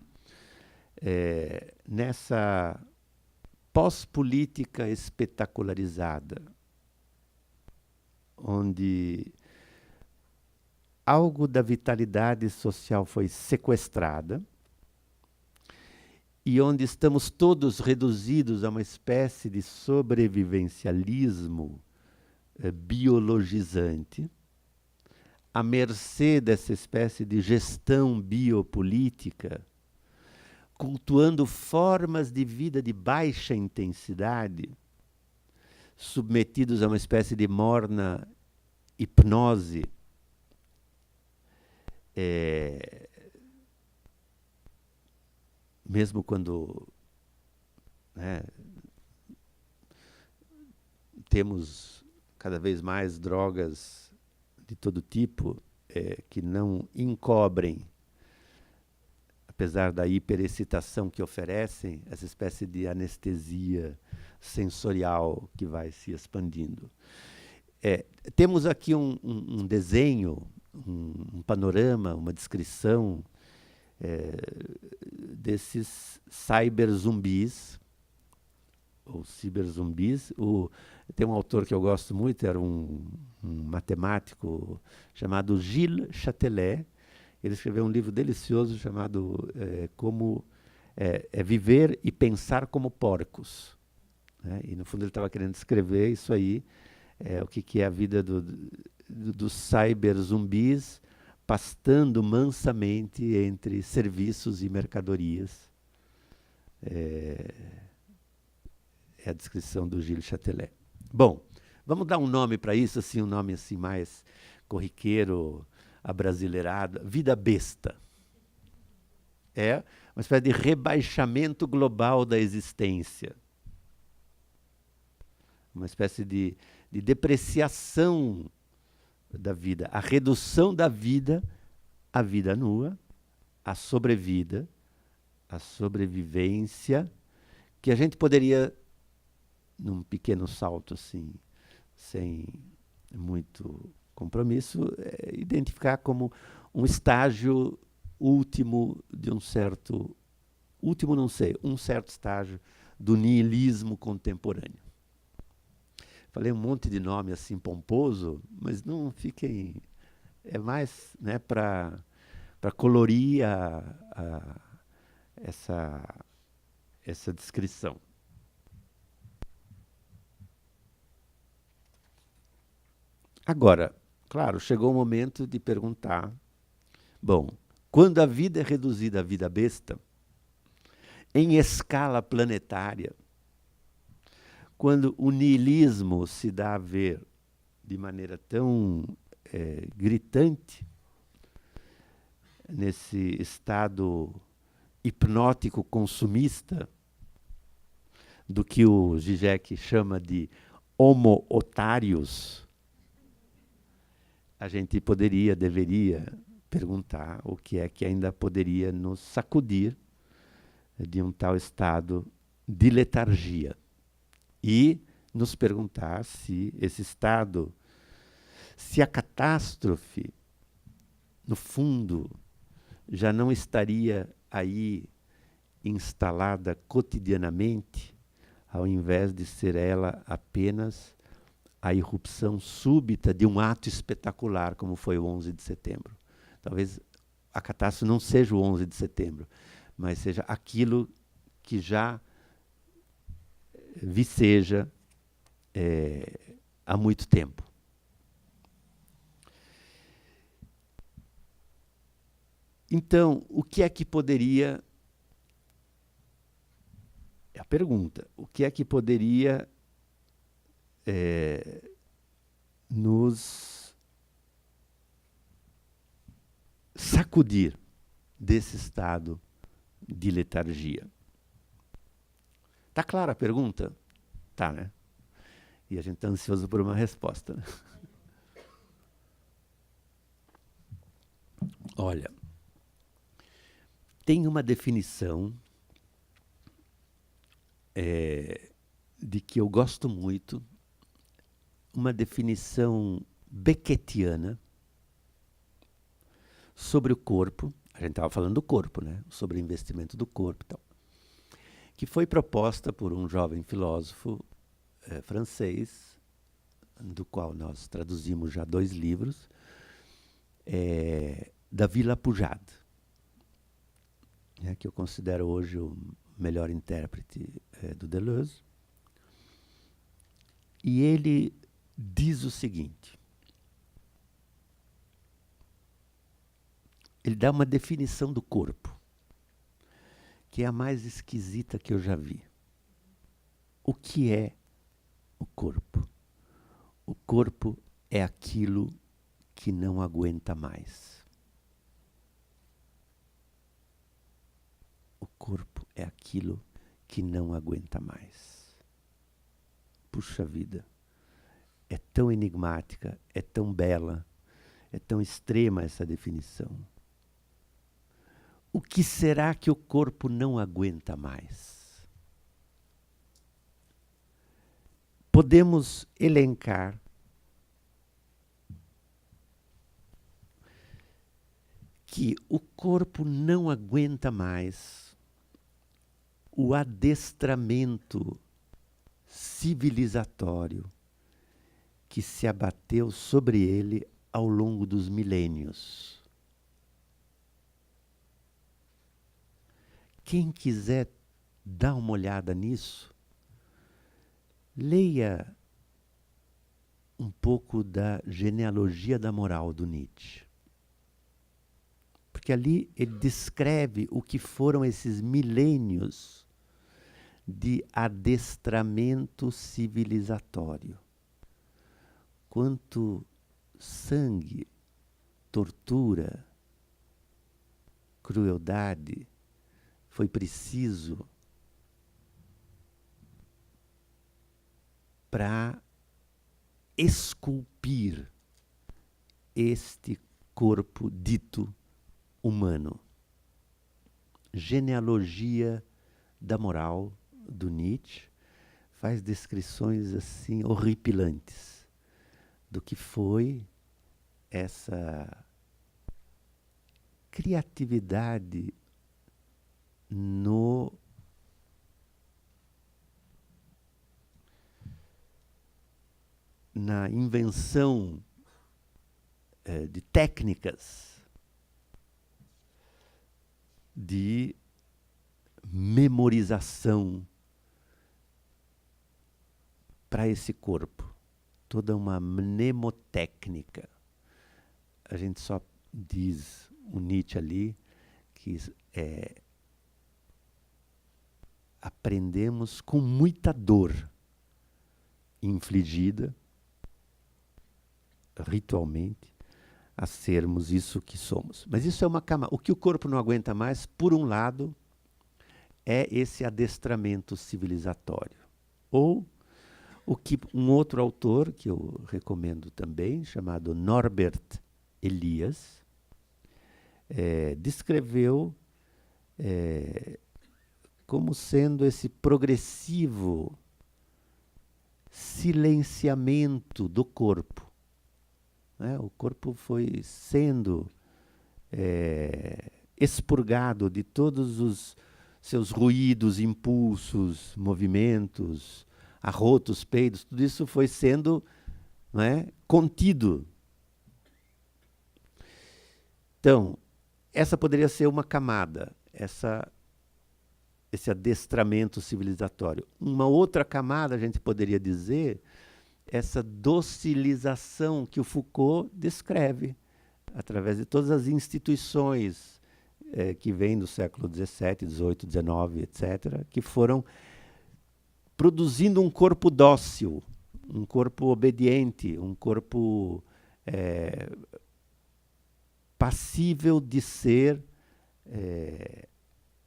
nessa pós-política espetacularizada, onde algo da vitalidade social foi sequestrada e onde estamos todos reduzidos a uma espécie de sobrevivencialismo biologizante, à mercê dessa espécie de gestão biopolítica, cultuando formas de vida de baixa intensidade, submetidos a uma espécie de morna hipnose, mesmo quando temos cada vez mais drogas de todo tipo que não encobrem, apesar da hiperexcitação que oferecem, essa espécie de anestesia sensorial que vai se expandindo. Temos aqui um desenho, um panorama, uma descrição desses cyberzumbis, ou ciberzumbis. Tem um autor que eu gosto muito, era um matemático chamado Gilles Chatelet. Ele escreveu um livro delicioso chamado Como Viver e Pensar como Porcos. Né? E, no fundo, ele estava querendo descrever isso aí, o que é a vida dos cyberzumbis, pastando mansamente entre serviços e mercadorias. É a descrição do Gilles Chatelet. Bom, vamos dar um nome para isso, assim, um nome assim mais corriqueiro, abrasileirado. Vida besta. É uma espécie de rebaixamento global da existência. Uma espécie de depreciação da vida. A redução da vida à vida nua, à sobrevida, à sobrevivência, que a gente poderia, num pequeno salto assim, sem muito compromisso, identificar como um estágio último de um certo estágio do niilismo contemporâneo. Falei um monte de nome assim pomposo, mas não fiquem, é mais, né, para colorir essa descrição. Agora, claro, chegou o momento de perguntar, bom, quando a vida é reduzida à vida besta, em escala planetária, quando o niilismo se dá a ver de maneira tão gritante, nesse estado hipnótico consumista, do que o Zizek chama de homo otários, a gente poderia, deveria perguntar o que é que ainda poderia nos sacudir de um tal estado de letargia. E nos perguntar se esse estado, se a catástrofe, no fundo, já não estaria aí instalada cotidianamente, ao invés de ser ela apenas a irrupção súbita de um ato espetacular, como foi o 11 de setembro. Talvez a catástrofe não seja o 11 de setembro, mas seja aquilo que já viceja há muito tempo. Então, o que é que poderia... É a pergunta. O que é que poderia nos sacudir desse estado de letargia? Tá clara a pergunta? Tá, né? E a gente está ansioso por uma resposta. Né? Olha, tem uma definição de que eu gosto muito, uma definição beckettiana sobre o corpo. A gente estava falando do corpo, né? Sobre o investimento do corpo e tal. Que foi proposta por um jovem filósofo francês, do qual nós traduzimos já 2 livros, David Lapujade, que eu considero hoje o melhor intérprete do Deleuze. E ele diz o seguinte, ele dá uma definição do corpo, que é a mais esquisita que eu já vi. O que é o corpo? O corpo é aquilo que não aguenta mais. O corpo é aquilo que não aguenta mais. Puxa vida, é tão enigmática, é tão bela, é tão extrema essa definição. O que será que o corpo não aguenta mais? Podemos elencar que o corpo não aguenta mais o adestramento civilizatório que se abateu sobre ele ao longo dos milênios. Quem quiser dar uma olhada nisso, leia um pouco da Genealogia da Moral do Nietzsche. Porque ali ele descreve o que foram esses milênios de adestramento civilizatório. Quanto sangue, tortura, crueldade foi preciso para esculpir este corpo dito humano. Genealogia da Moral do Nietzsche faz descrições assim horripilantes do que foi essa criatividade na invenção de técnicas de memorização para esse corpo. Toda uma mnemotécnica. A gente só diz, o Nietzsche ali, que aprendemos com muita dor infligida, ritualmente, a sermos isso que somos. Mas isso é uma camada. O que o corpo não aguenta mais, por um lado, é esse adestramento civilizatório. Ou o que um outro autor, que eu recomendo também, chamado Norbert Elias, descreveu como sendo esse progressivo silenciamento do corpo. Né? O corpo foi sendo expurgado de todos os seus ruídos, impulsos, movimentos, arrotos, peidos, tudo isso foi sendo, né, contido. Então, essa poderia ser uma camada, esse adestramento civilizatório. Uma outra camada, a gente poderia dizer, essa docilização que o Foucault descreve através de todas as instituições que vêm do século XVII, XVIII, XIX, etc., que foram produzindo um corpo dócil, um corpo obediente, um corpo passível de ser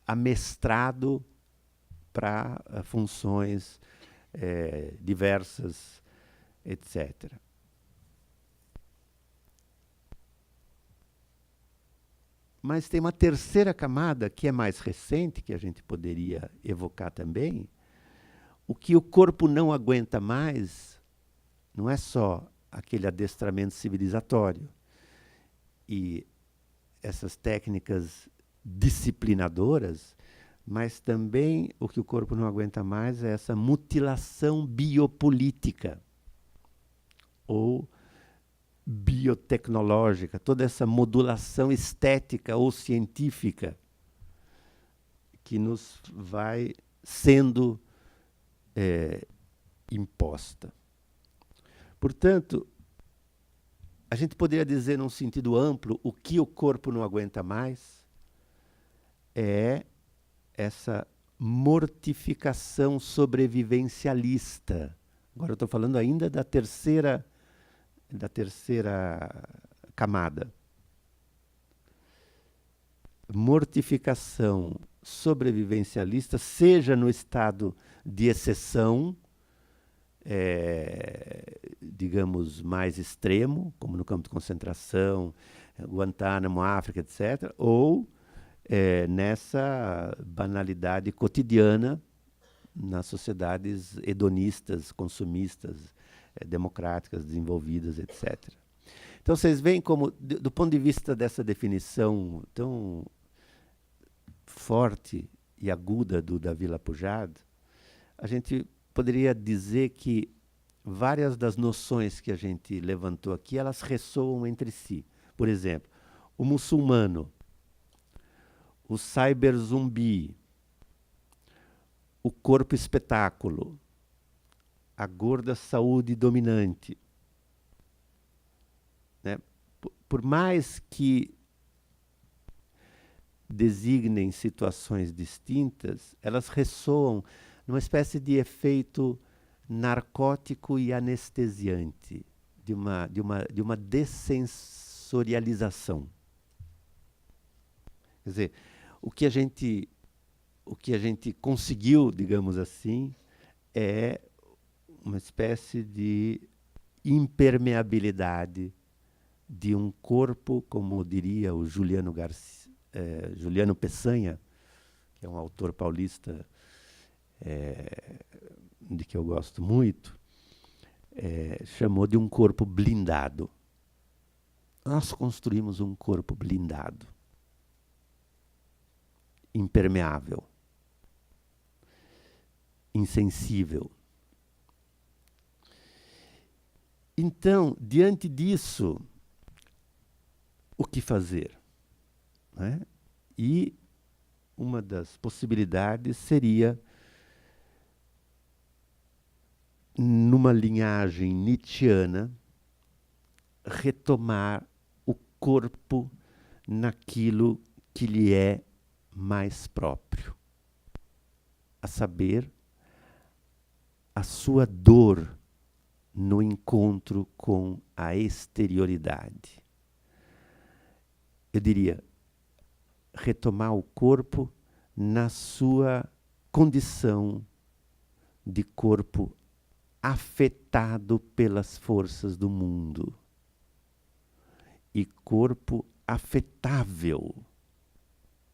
amestrado para funções diversas, etc. Mas tem uma terceira camada que é mais recente, que a gente poderia evocar também. O que o corpo não aguenta mais não é só aquele adestramento civilizatório e essas técnicas disciplinadoras, mas também o que o corpo não aguenta mais é essa mutilação biopolítica ou biotecnológica, toda essa modulação estética ou científica que nos vai sendo imposta. Portanto, a gente poderia dizer, num sentido amplo, o que o corpo não aguenta mais é essa mortificação sobrevivencialista. Agora eu estou falando ainda da terceira camada. Mortificação sobrevivencialista, seja no estado de exceção, digamos, mais extremo, como no campo de concentração, Guantánamo, África, etc., ou nessa banalidade cotidiana nas sociedades hedonistas, consumistas, democráticas, desenvolvidas, etc. Então, vocês veem como, do ponto de vista dessa definição tão forte e aguda do Davi Lapujade, a gente poderia dizer que várias das noções que a gente levantou aqui, elas ressoam entre si. Por exemplo, o muçulmano, o cyberzumbi, o corpo espetáculo, a gorda saúde dominante. Né? Por mais que designem situações distintas, elas ressoam numa espécie de efeito narcótico e anestesiante, de uma dessensorialização. Quer dizer, o que a gente conseguiu, digamos assim, é uma espécie de impermeabilidade de um corpo, como diria o Juliano Peçanha, que é um autor paulista de que eu gosto muito, chamou de um corpo blindado. Nós construímos um corpo blindado, impermeável, insensível. Então, diante disso, o que fazer? Né? E uma das possibilidades seria, numa linhagem nietzschiana, retomar o corpo naquilo que lhe é mais próprio, a saber, a sua dor no encontro com a exterioridade. eu diria, retomar o corpo na sua condição de corpo afetado pelas forças do mundo e corpo afetável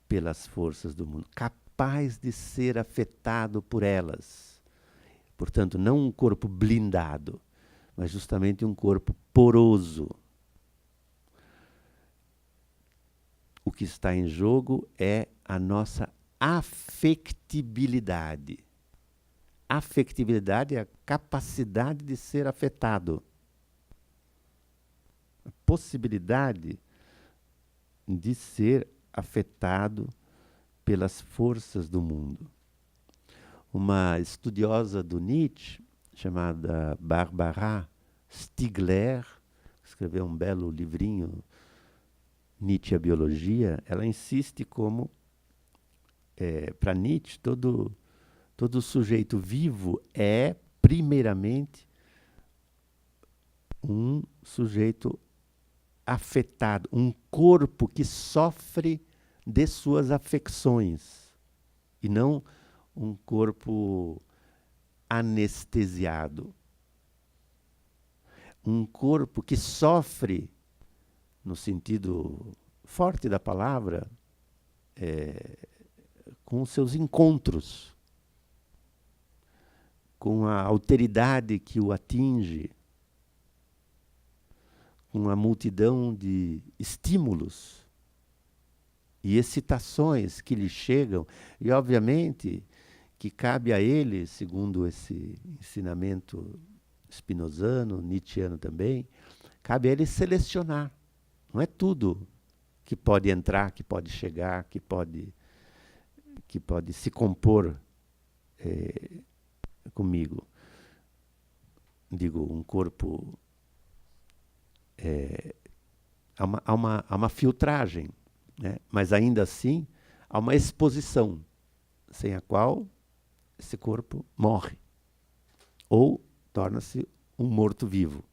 pelas forças do mundo, capaz de ser afetado por elas. Portanto, não um corpo blindado, mas justamente um corpo poroso. O que está em jogo é a nossa afectividade. Afectividade é a capacidade de ser afetado. A possibilidade de ser afetado pelas forças do mundo. Uma estudiosa do Nietzsche, chamada Barbara Stiegler, escreveu um belo livrinho, Nietzsche e a Biologia, ela insiste como, para Nietzsche, todo sujeito vivo é, primeiramente, um sujeito afetado, um corpo que sofre de suas afecções, e não um corpo anestesiado. Um corpo que sofre, no sentido forte da palavra, com os seus encontros, com a alteridade que o atinge, com a multidão de estímulos e excitações que lhe chegam, e obviamente que cabe a ele, segundo esse ensinamento spinozano, nietzschiano também, cabe a ele selecionar. Não é tudo que pode entrar, que pode chegar, que pode se compor comigo. Digo, um corpo... há uma filtragem, né? Mas ainda assim há uma exposição, sem a qual esse corpo morre. Ou torna-se um morto-vivo,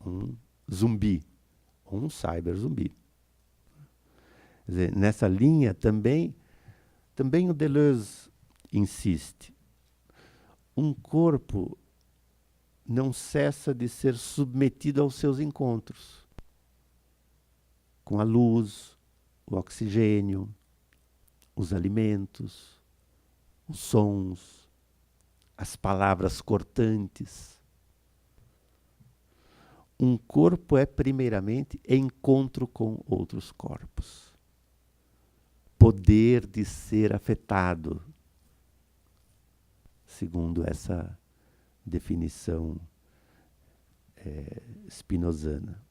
um zumbi, ou um cyber-zumbi. Quer dizer, nessa linha também o Deleuze insiste. Um corpo não cessa de ser submetido aos seus encontros com a luz, o oxigênio, os alimentos, os sons, as palavras cortantes. Um corpo é, primeiramente, encontro com outros corpos. Poder de ser afetado, segundo essa definição spinozana.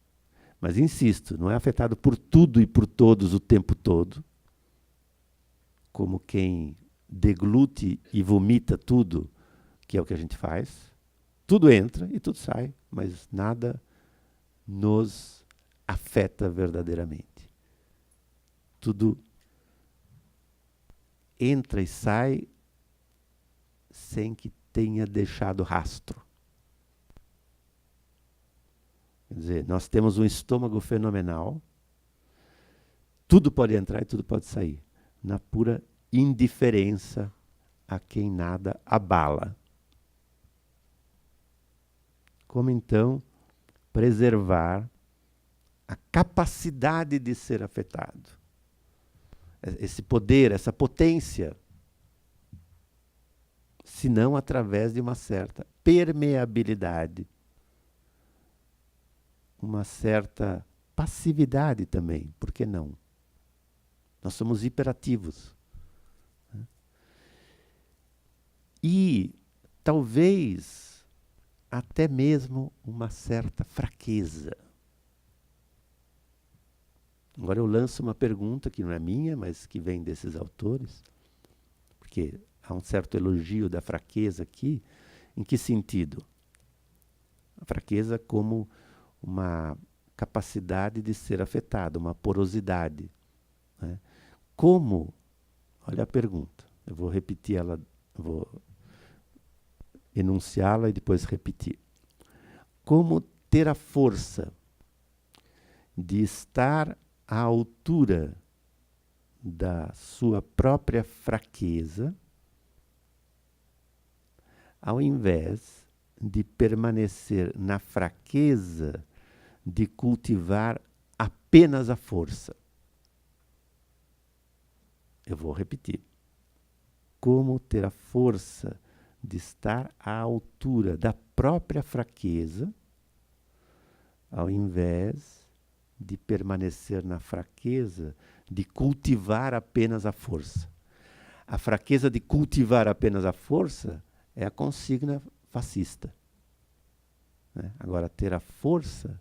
Mas insisto, não é afetado por tudo e por todos o tempo todo, como quem deglute e vomita tudo, que é o que a gente faz. Tudo entra e tudo sai, mas nada nos afeta verdadeiramente. Tudo entra e sai sem que tenha deixado rastro. Quer dizer, nós temos um estômago fenomenal, tudo pode entrar e tudo pode sair, na pura indiferença a quem nada abala. Como então preservar a capacidade de ser afetado? Esse poder, essa potência, senão através de uma certa permeabilidade, uma certa passividade também, por que não? Nós somos hiperativos. E talvez até mesmo uma certa fraqueza. Agora eu lanço uma pergunta que não é minha, mas que vem desses autores, porque há um certo elogio da fraqueza aqui. Em que sentido? A fraqueza como uma capacidade de ser afetado, uma porosidade, né? Como? Olha a pergunta. Eu vou repetir ela, vou enunciá-la e depois repetir. Como ter a força de estar à altura da sua própria fraqueza, ao invés de permanecer na fraqueza de cultivar apenas a força. Eu vou repetir. Como ter a força de estar à altura da própria fraqueza, ao invés de permanecer na fraqueza de cultivar apenas a força. A fraqueza de cultivar apenas a força é a consigna fascista. Né? Agora, ter a força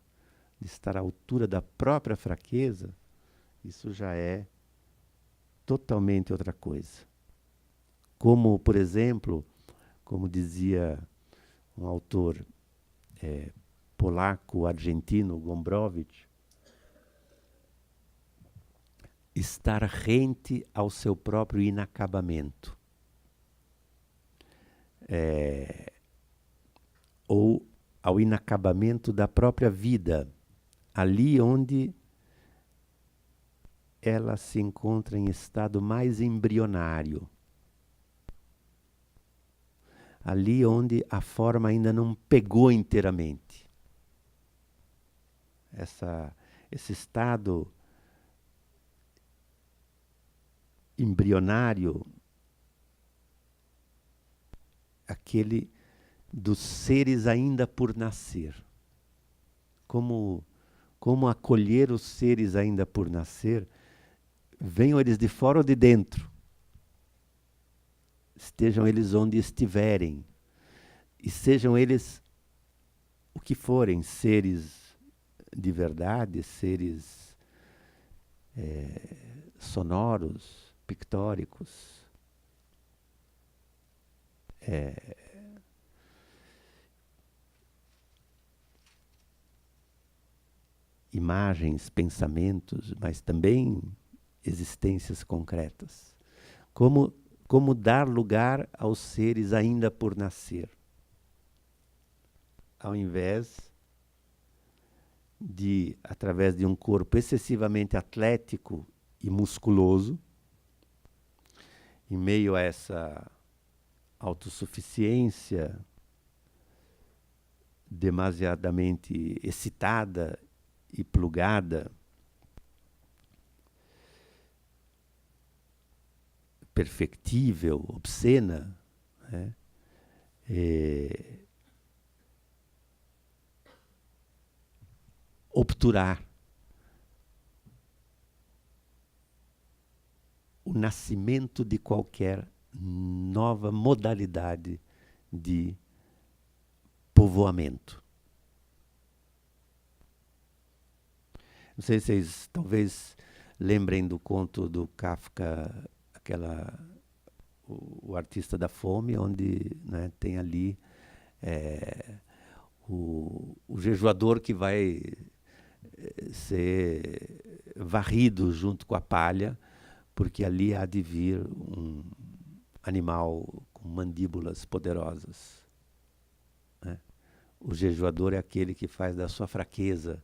de estar à altura da própria fraqueza, isso já é totalmente outra coisa. Como, por exemplo, como dizia um autor polaco-argentino, Gombrowicz, estar rente ao seu próprio inacabamento. Ou ao inacabamento da própria vida, ali onde ela se encontra em estado mais embrionário. Ali onde a forma ainda não pegou inteiramente. Esse estado embrionário, aquele dos seres ainda por nascer. Como acolher os seres ainda por nascer, venham eles de fora ou de dentro. Estejam eles onde estiverem. E sejam eles o que forem, seres de verdade, seres sonoros, pictóricos, imagens, pensamentos, mas também existências concretas. Como dar lugar aos seres ainda por nascer, ao invés de, através de um corpo excessivamente atlético e musculoso, em meio a essa autossuficiência demasiadamente excitada e plugada, perfectível, obscena, né? Obturar o nascimento de qualquer nova modalidade de povoamento. Não sei se vocês talvez lembrem do conto do Kafka, o Artista da Fome, onde, né, tem ali o jejuador que vai ser varrido junto com a palha, porque ali há de vir um animal com mandíbulas poderosas. Né? O jejuador é aquele que faz da sua fraqueza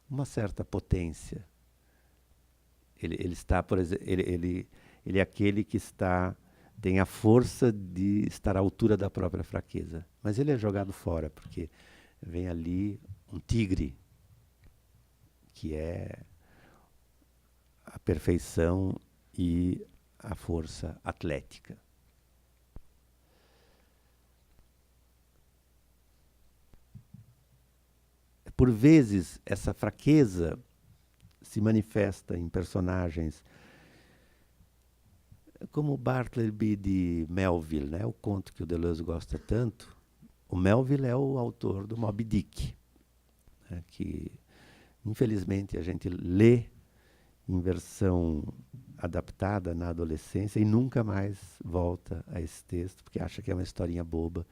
uma certa potência. Ele está, por exemplo, ele é aquele que tem a força de estar à altura da própria fraqueza. Mas ele é jogado fora, porque vem ali um tigre, que é a perfeição e a força atlética. Por vezes, essa fraqueza se manifesta em personagens como Bartleby de Melville, né? O conto que o Deleuze gosta tanto. O Melville é o autor do Moby Dick, né? Que, infelizmente, a gente lê em versão adaptada na adolescência e nunca mais volta a esse texto, porque acha que é uma historinha boba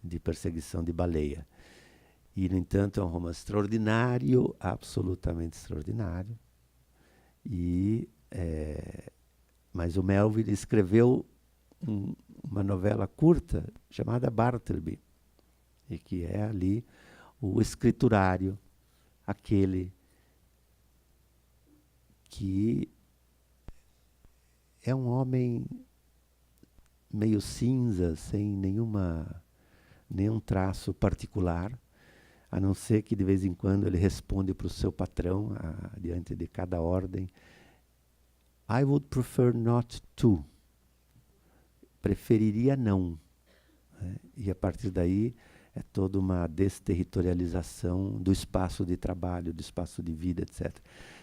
de perseguição de baleia. E, no entanto, é um romance extraordinário, absolutamente extraordinário. Mas o Melville escreveu uma novela curta chamada Bartleby, e que é ali o escriturário, aquele que é um homem meio cinza, sem nenhum traço particular, a não ser que de vez em quando ele responde para o seu patrão, diante de cada ordem, I would prefer not to. Preferiria não. Né? E a partir daí é toda uma desterritorialização do espaço de trabalho, do espaço de vida, etc.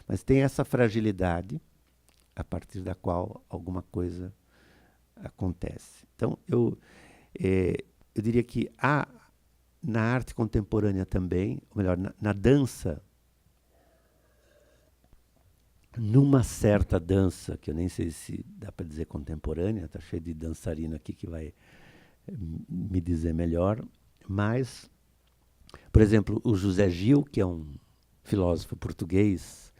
Mas tem essa fragilidade a partir da qual alguma coisa acontece. Então, eu diria que na arte contemporânea também, ou melhor, na dança, numa certa dança, que eu nem sei se dá para dizer contemporânea, está cheio de dançarino aqui que vai me dizer melhor, mas, por exemplo, o José Gil, que é um filósofo português,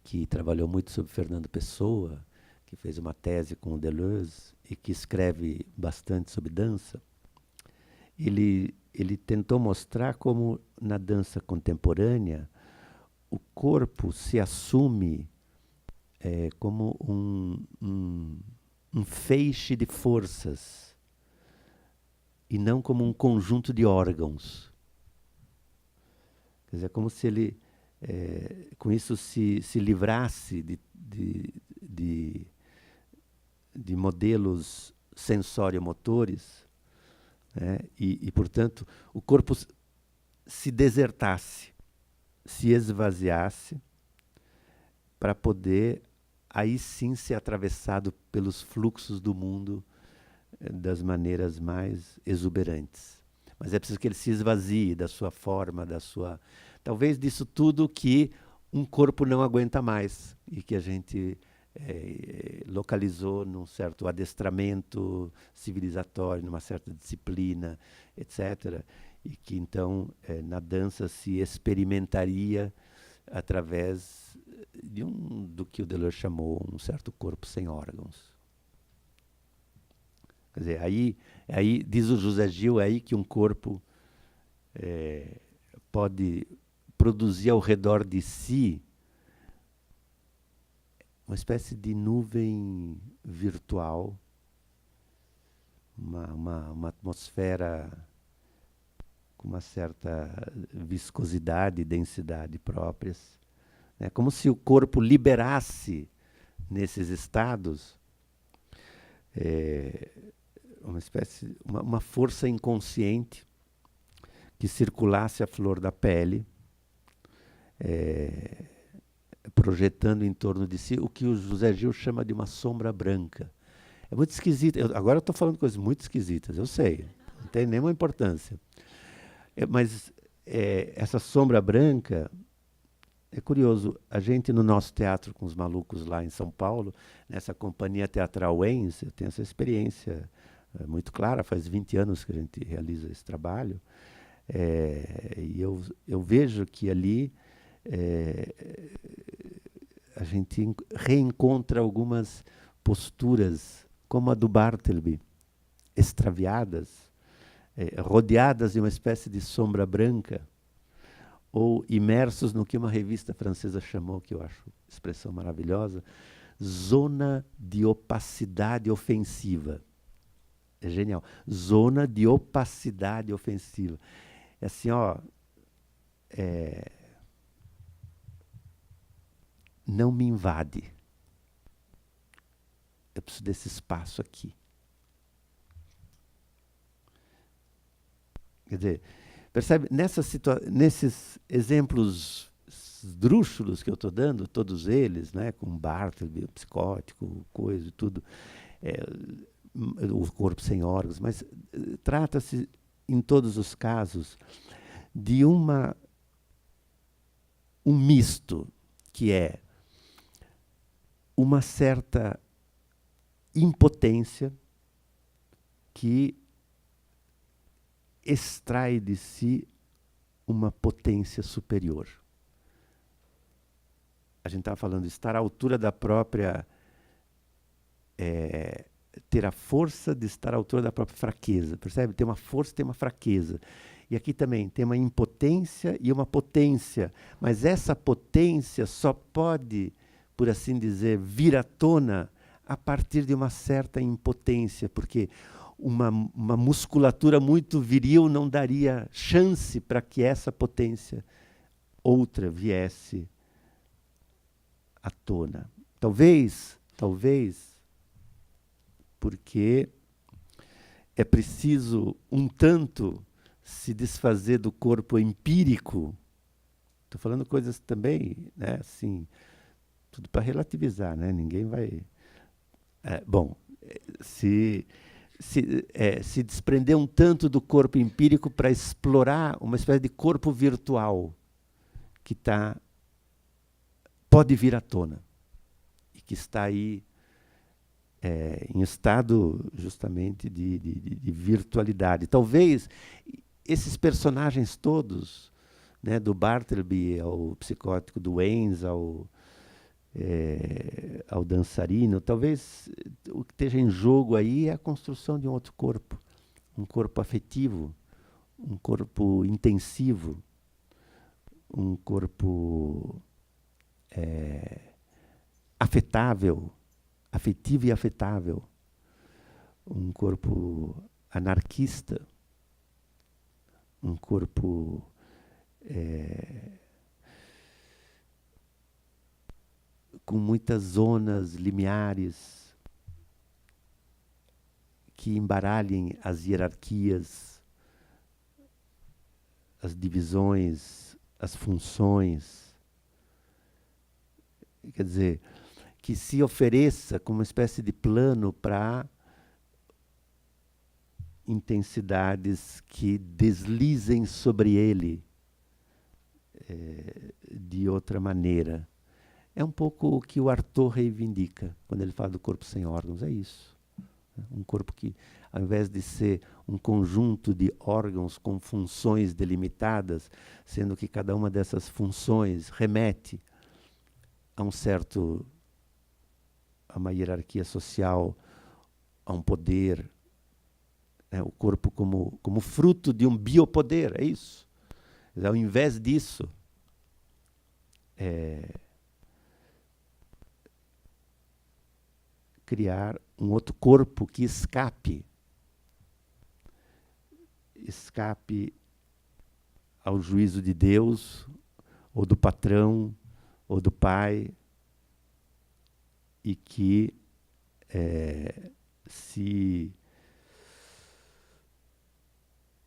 que trabalhou muito sobre Fernando Pessoa, que fez uma tese com o Deleuze e que escreve bastante sobre dança, ele tentou mostrar como na dança contemporânea o corpo se assume como um feixe de forças e não como um conjunto de órgãos. Quer dizer, é como se ele, com isso, se livrasse de modelos sensório-motores, né? E, portanto, o corpo se desertasse, se esvaziasse, para poder, aí sim, ser atravessado pelos fluxos do mundo das maneiras mais exuberantes. Mas é preciso que ele se esvazie da sua forma, talvez disso tudo que um corpo não aguenta mais e que a gente localizou num certo adestramento civilizatório, numa certa disciplina, etc. E que então na dança se experimentaria através do que o Deleuze chamou um certo corpo sem órgãos. Quer dizer, aí diz o José Gil, é aí que um corpo pode produzir ao redor de si uma espécie de nuvem virtual, uma atmosfera com uma certa viscosidade e densidade próprias. É como se o corpo liberasse nesses estados uma força inconsciente que circulasse a flor da pele, projetando em torno de si o que o José Gil chama de uma sombra branca. É muito esquisito. Agora eu estou falando coisas muito esquisitas, eu sei, não tem nenhuma importância. Mas essa sombra branca, é curioso, a gente no nosso teatro com os malucos lá em São Paulo, nessa companhia teatral Wens, eu tenho essa experiência muito clara, faz 20 anos que a gente realiza esse trabalho, e eu vejo que ali a gente reencontra algumas posturas, como a do Bartleby, extraviadas, rodeadas de uma espécie de sombra branca, ou imersos no que uma revista francesa chamou, que eu acho expressão maravilhosa, zona de opacidade ofensiva. É genial. Zona de opacidade ofensiva. É assim, não me invade. Eu preciso desse espaço aqui. Quer dizer, percebe? Nesses exemplos esdrúxulos que eu estou dando, todos eles, né, com Bartleby, o psicótico, coisa e tudo, o corpo sem órgãos, mas trata-se, em todos os casos, de um misto, que é uma certa impotência que extrai de si uma potência superior. A gente estava falando de estar à altura da própria... ter a força de estar à altura da própria fraqueza, percebe? Tem uma força, tem uma fraqueza. E aqui também tem uma impotência e uma potência, mas essa potência só pode por assim dizer, vir à tona a partir de uma certa impotência, porque uma musculatura muito viril não daria chance para que essa potência outra viesse à tona. Talvez, porque é preciso um tanto se desfazer do corpo empírico. Estou falando coisas também, né, assim, tudo para relativizar, né? Ninguém vai... se desprender um tanto do corpo empírico para explorar uma espécie de corpo virtual que pode vir à tona e que está aí em estado justamente de virtualidade. Talvez esses personagens todos, né, do Bartleby ao psicótico do Enz, ao dançarino, talvez o que esteja em jogo aí é a construção de um outro corpo, um corpo afetivo, um corpo intensivo, um corpo afetável, afetivo e afetável, um corpo anarquista, um corpo com muitas zonas limiares que embaralhem as hierarquias, as divisões, as funções. Quer dizer, que se ofereça como uma espécie de plano para intensidades que deslizem sobre ele de outra maneira. É um pouco o que o Artaud reivindica quando ele fala do corpo sem órgãos, é isso. Um corpo que, ao invés de ser um conjunto de órgãos com funções delimitadas, sendo que cada uma dessas funções remete a uma hierarquia social, a um poder, né? O corpo como fruto de um biopoder, é isso. Ao invés disso, criar um outro corpo que escape ao juízo de Deus, ou do patrão, ou do pai, e que se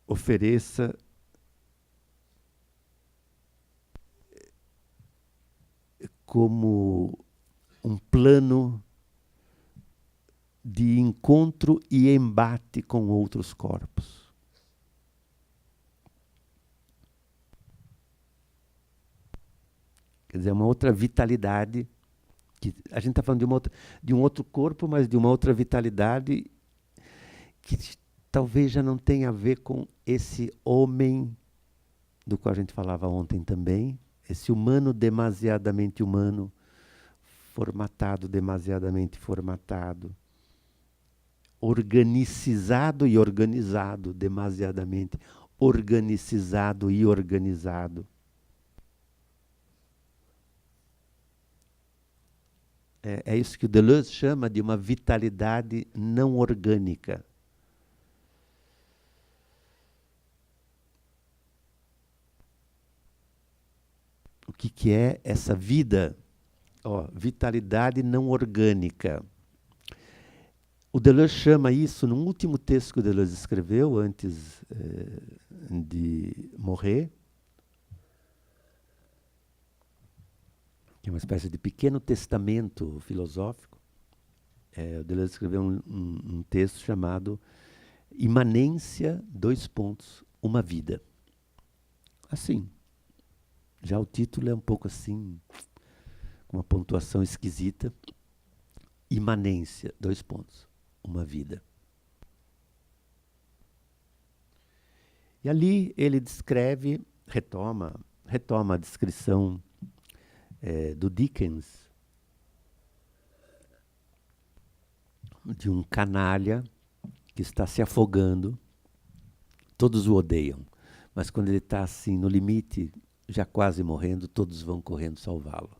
ofereça como um plano de encontro e embate com outros corpos. Quer dizer, uma outra vitalidade. Que a gente está falando de um outro corpo, mas de uma outra vitalidade que talvez já não tenha a ver com esse homem do qual a gente falava ontem também, esse humano demasiadamente humano, formatado demasiadamente formatado, organicizado e organizado demasiadamente, organicizado e organizado. É isso que o Deleuze chama de uma vitalidade não orgânica. O que é essa vida? Vitalidade não orgânica. O Deleuze chama isso, num último texto que o Deleuze escreveu antes de morrer, que é uma espécie de pequeno testamento filosófico. O Deleuze escreveu um texto chamado Imanência, uma vida. Assim. Já o título é um pouco assim, com uma pontuação esquisita. Imanência, uma vida. E ali ele descreve, retoma a descrição do Dickens, de um canalha que está se afogando. Todos o odeiam, mas quando ele está assim no limite, já quase morrendo, todos vão correndo salvá-lo.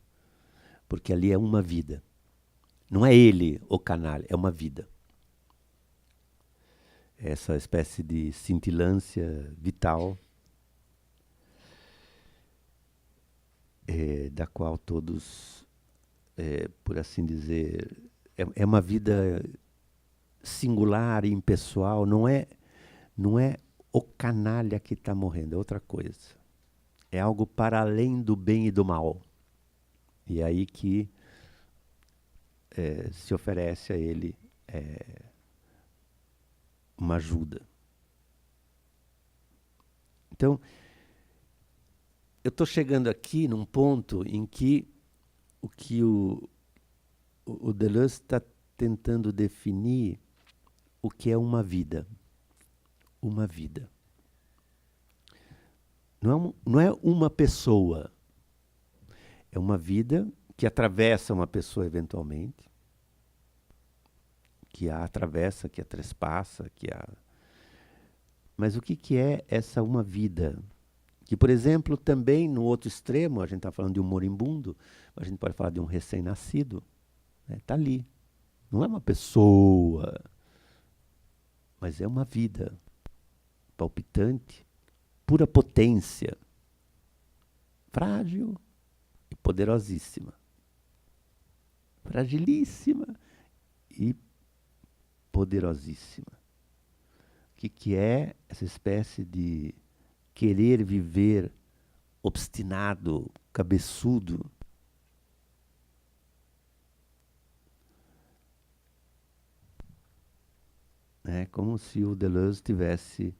porque ali é uma vida. Não é ele o canalha, é uma vida. Essa espécie de cintilância vital da qual todos, por assim dizer, é uma vida singular e impessoal, não é o canalha que está morrendo, é outra coisa. É algo para além do bem e do mal. E é aí que se oferece a ele uma ajuda. Então, eu estou chegando aqui num ponto em que o Deleuze está tentando definir o que é uma vida. Uma vida. Não é uma pessoa. É uma vida que atravessa uma pessoa eventualmente, que a atravessa, que a trespassa, Mas o que é essa uma vida? Que, por exemplo, também no outro extremo, a gente está falando de um moribundo, a gente pode falar de um recém-nascido. Está ali. Não é uma pessoa, mas é uma vida palpitante, pura potência, frágil e poderosíssima. Fragilíssima e poderosíssima. O que é essa espécie de querer viver obstinado, cabeçudo? É como se o Deleuze estivesse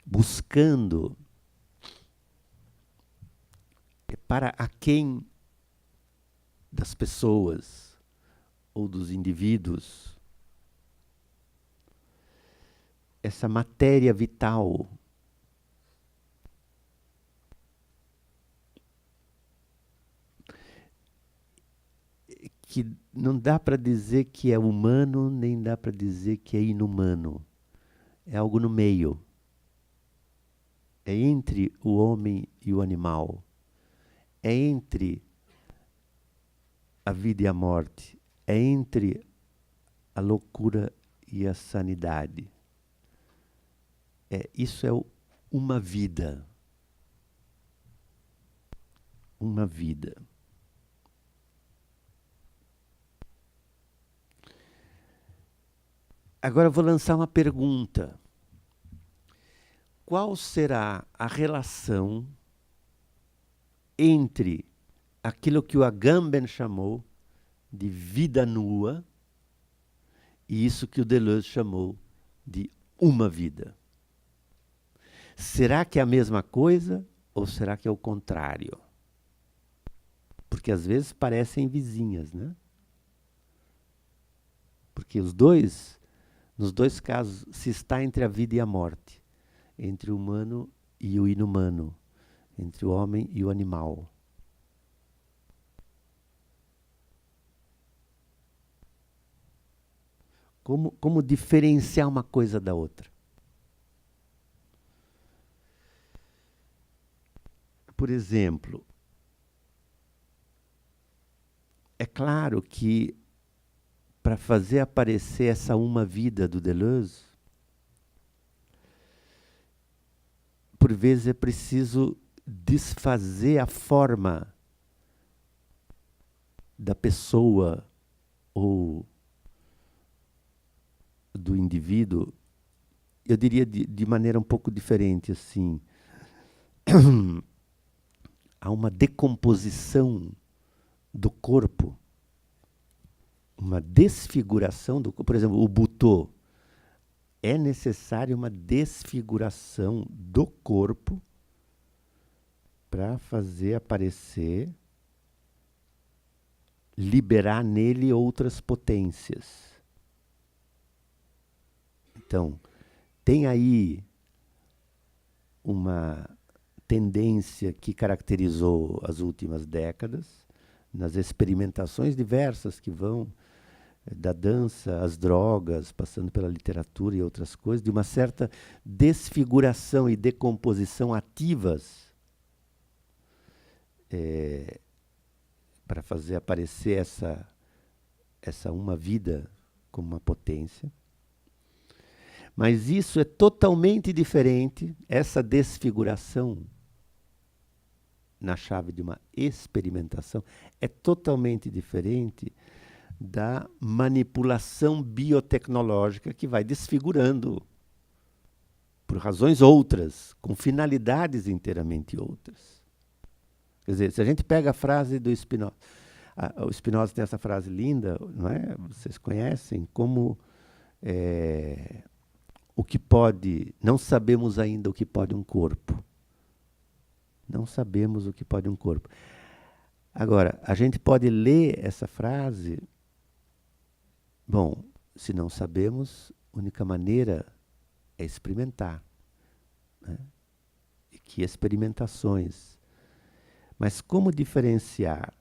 buscando para aquém das pessoas ou dos indivíduos essa matéria vital que não dá para dizer que é humano, nem dá para dizer que é inumano. É algo no meio. É entre o homem e o animal. É entre a vida e a morte. É entre a loucura e a sanidade. Isso é uma vida. Uma vida. Agora eu vou lançar uma pergunta. Qual será a relação entre aquilo que o Agamben chamou de vida nua e isso que o Deleuze chamou de uma vida? Será que é a mesma coisa ou será que é o contrário? Porque às vezes parecem vizinhas, né? Porque nos dois casos, se está entre a vida e a morte, entre o humano e o inumano, entre o homem e o animal. Como diferenciar uma coisa da outra? Por exemplo, é claro que para fazer aparecer essa uma vida do Deleuze, por vezes é preciso desfazer a forma da pessoa ou do indivíduo, eu diria de maneira um pouco diferente, assim. Há uma decomposição do corpo, uma desfiguração do corpo. Por exemplo, o Butô. É necessária uma desfiguração do corpo para fazer aparecer, liberar nele outras potências. Então, tem aí uma tendência que caracterizou as últimas décadas, nas experimentações diversas que vão da dança às drogas, passando pela literatura e outras coisas, de uma certa desfiguração e decomposição ativas para fazer aparecer essa uma vida como uma potência. Mas isso é totalmente diferente, essa desfiguração na chave de uma experimentação, é totalmente diferente da manipulação biotecnológica que vai desfigurando por razões outras, com finalidades inteiramente outras. Quer dizer, se a gente pega a frase do Spinoza, o Spinoza tem essa frase linda, não é? Vocês conhecem, como o que pode, não sabemos ainda o que pode um corpo. Não sabemos o que pode um corpo. Agora, a gente pode ler essa frase, bom, se não sabemos, a única maneira é experimentar. Né? E que experimentações. Mas como diferenciar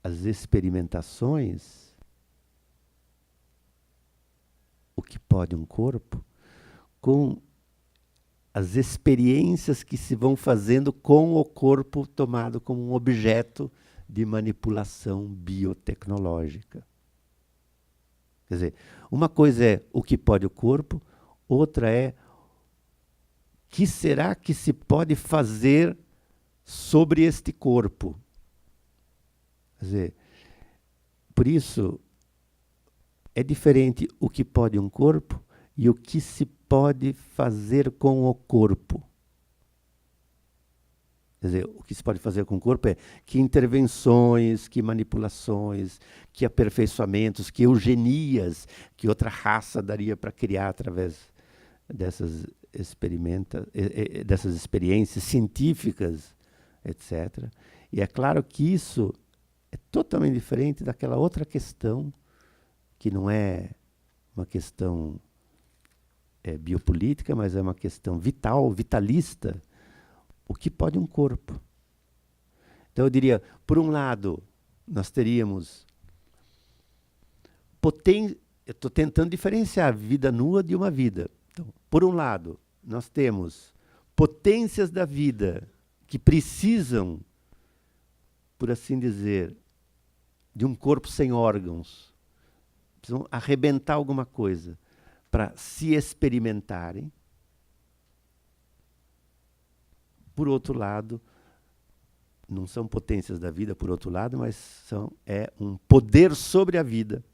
as experimentações, o que pode um corpo, com as experiências que se vão fazendo com o corpo tomado como um objeto de manipulação biotecnológica. Quer dizer, uma coisa é o que pode o corpo, outra é o que será que se pode fazer sobre este corpo. Quer dizer, por isso, é diferente o que pode um corpo e o que se pode fazer com o corpo. Quer dizer, o que se pode fazer com o corpo é que intervenções, que manipulações, que aperfeiçoamentos, que eugenias, que outra raça daria para criar através dessas experiências científicas, etc. E é claro que isso é totalmente diferente daquela outra questão, que não é uma questão biopolítica, mas é uma questão vital, vitalista, o que pode um corpo. Então eu diria, por um lado, nós teríamos eu estou tentando diferenciar a vida nua de uma vida. Então, por um lado, nós temos potências da vida que precisam, por assim dizer, de um corpo sem órgãos, precisam arrebentar alguma coisa para se experimentarem. Por outro lado, não são potências da vida, por outro lado, mas é um poder sobre a vida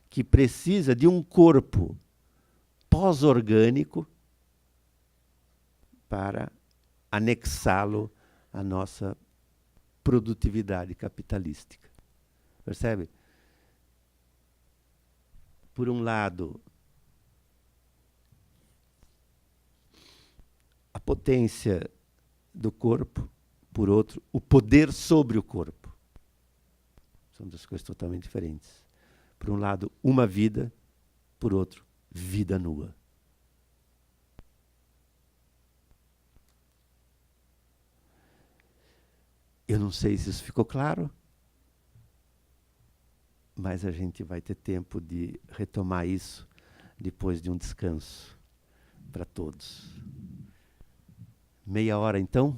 que precisa de um corpo pós-orgânico para anexá-lo à nossa produtividade capitalística. Percebe? Por um lado, a potência do corpo, por outro, o poder sobre o corpo. São duas coisas totalmente diferentes. Por um lado, uma vida, por outro, vida nua. Eu não sei se isso ficou claro, mas a gente vai ter tempo de retomar isso depois de um descanso para todos. Meia hora, então?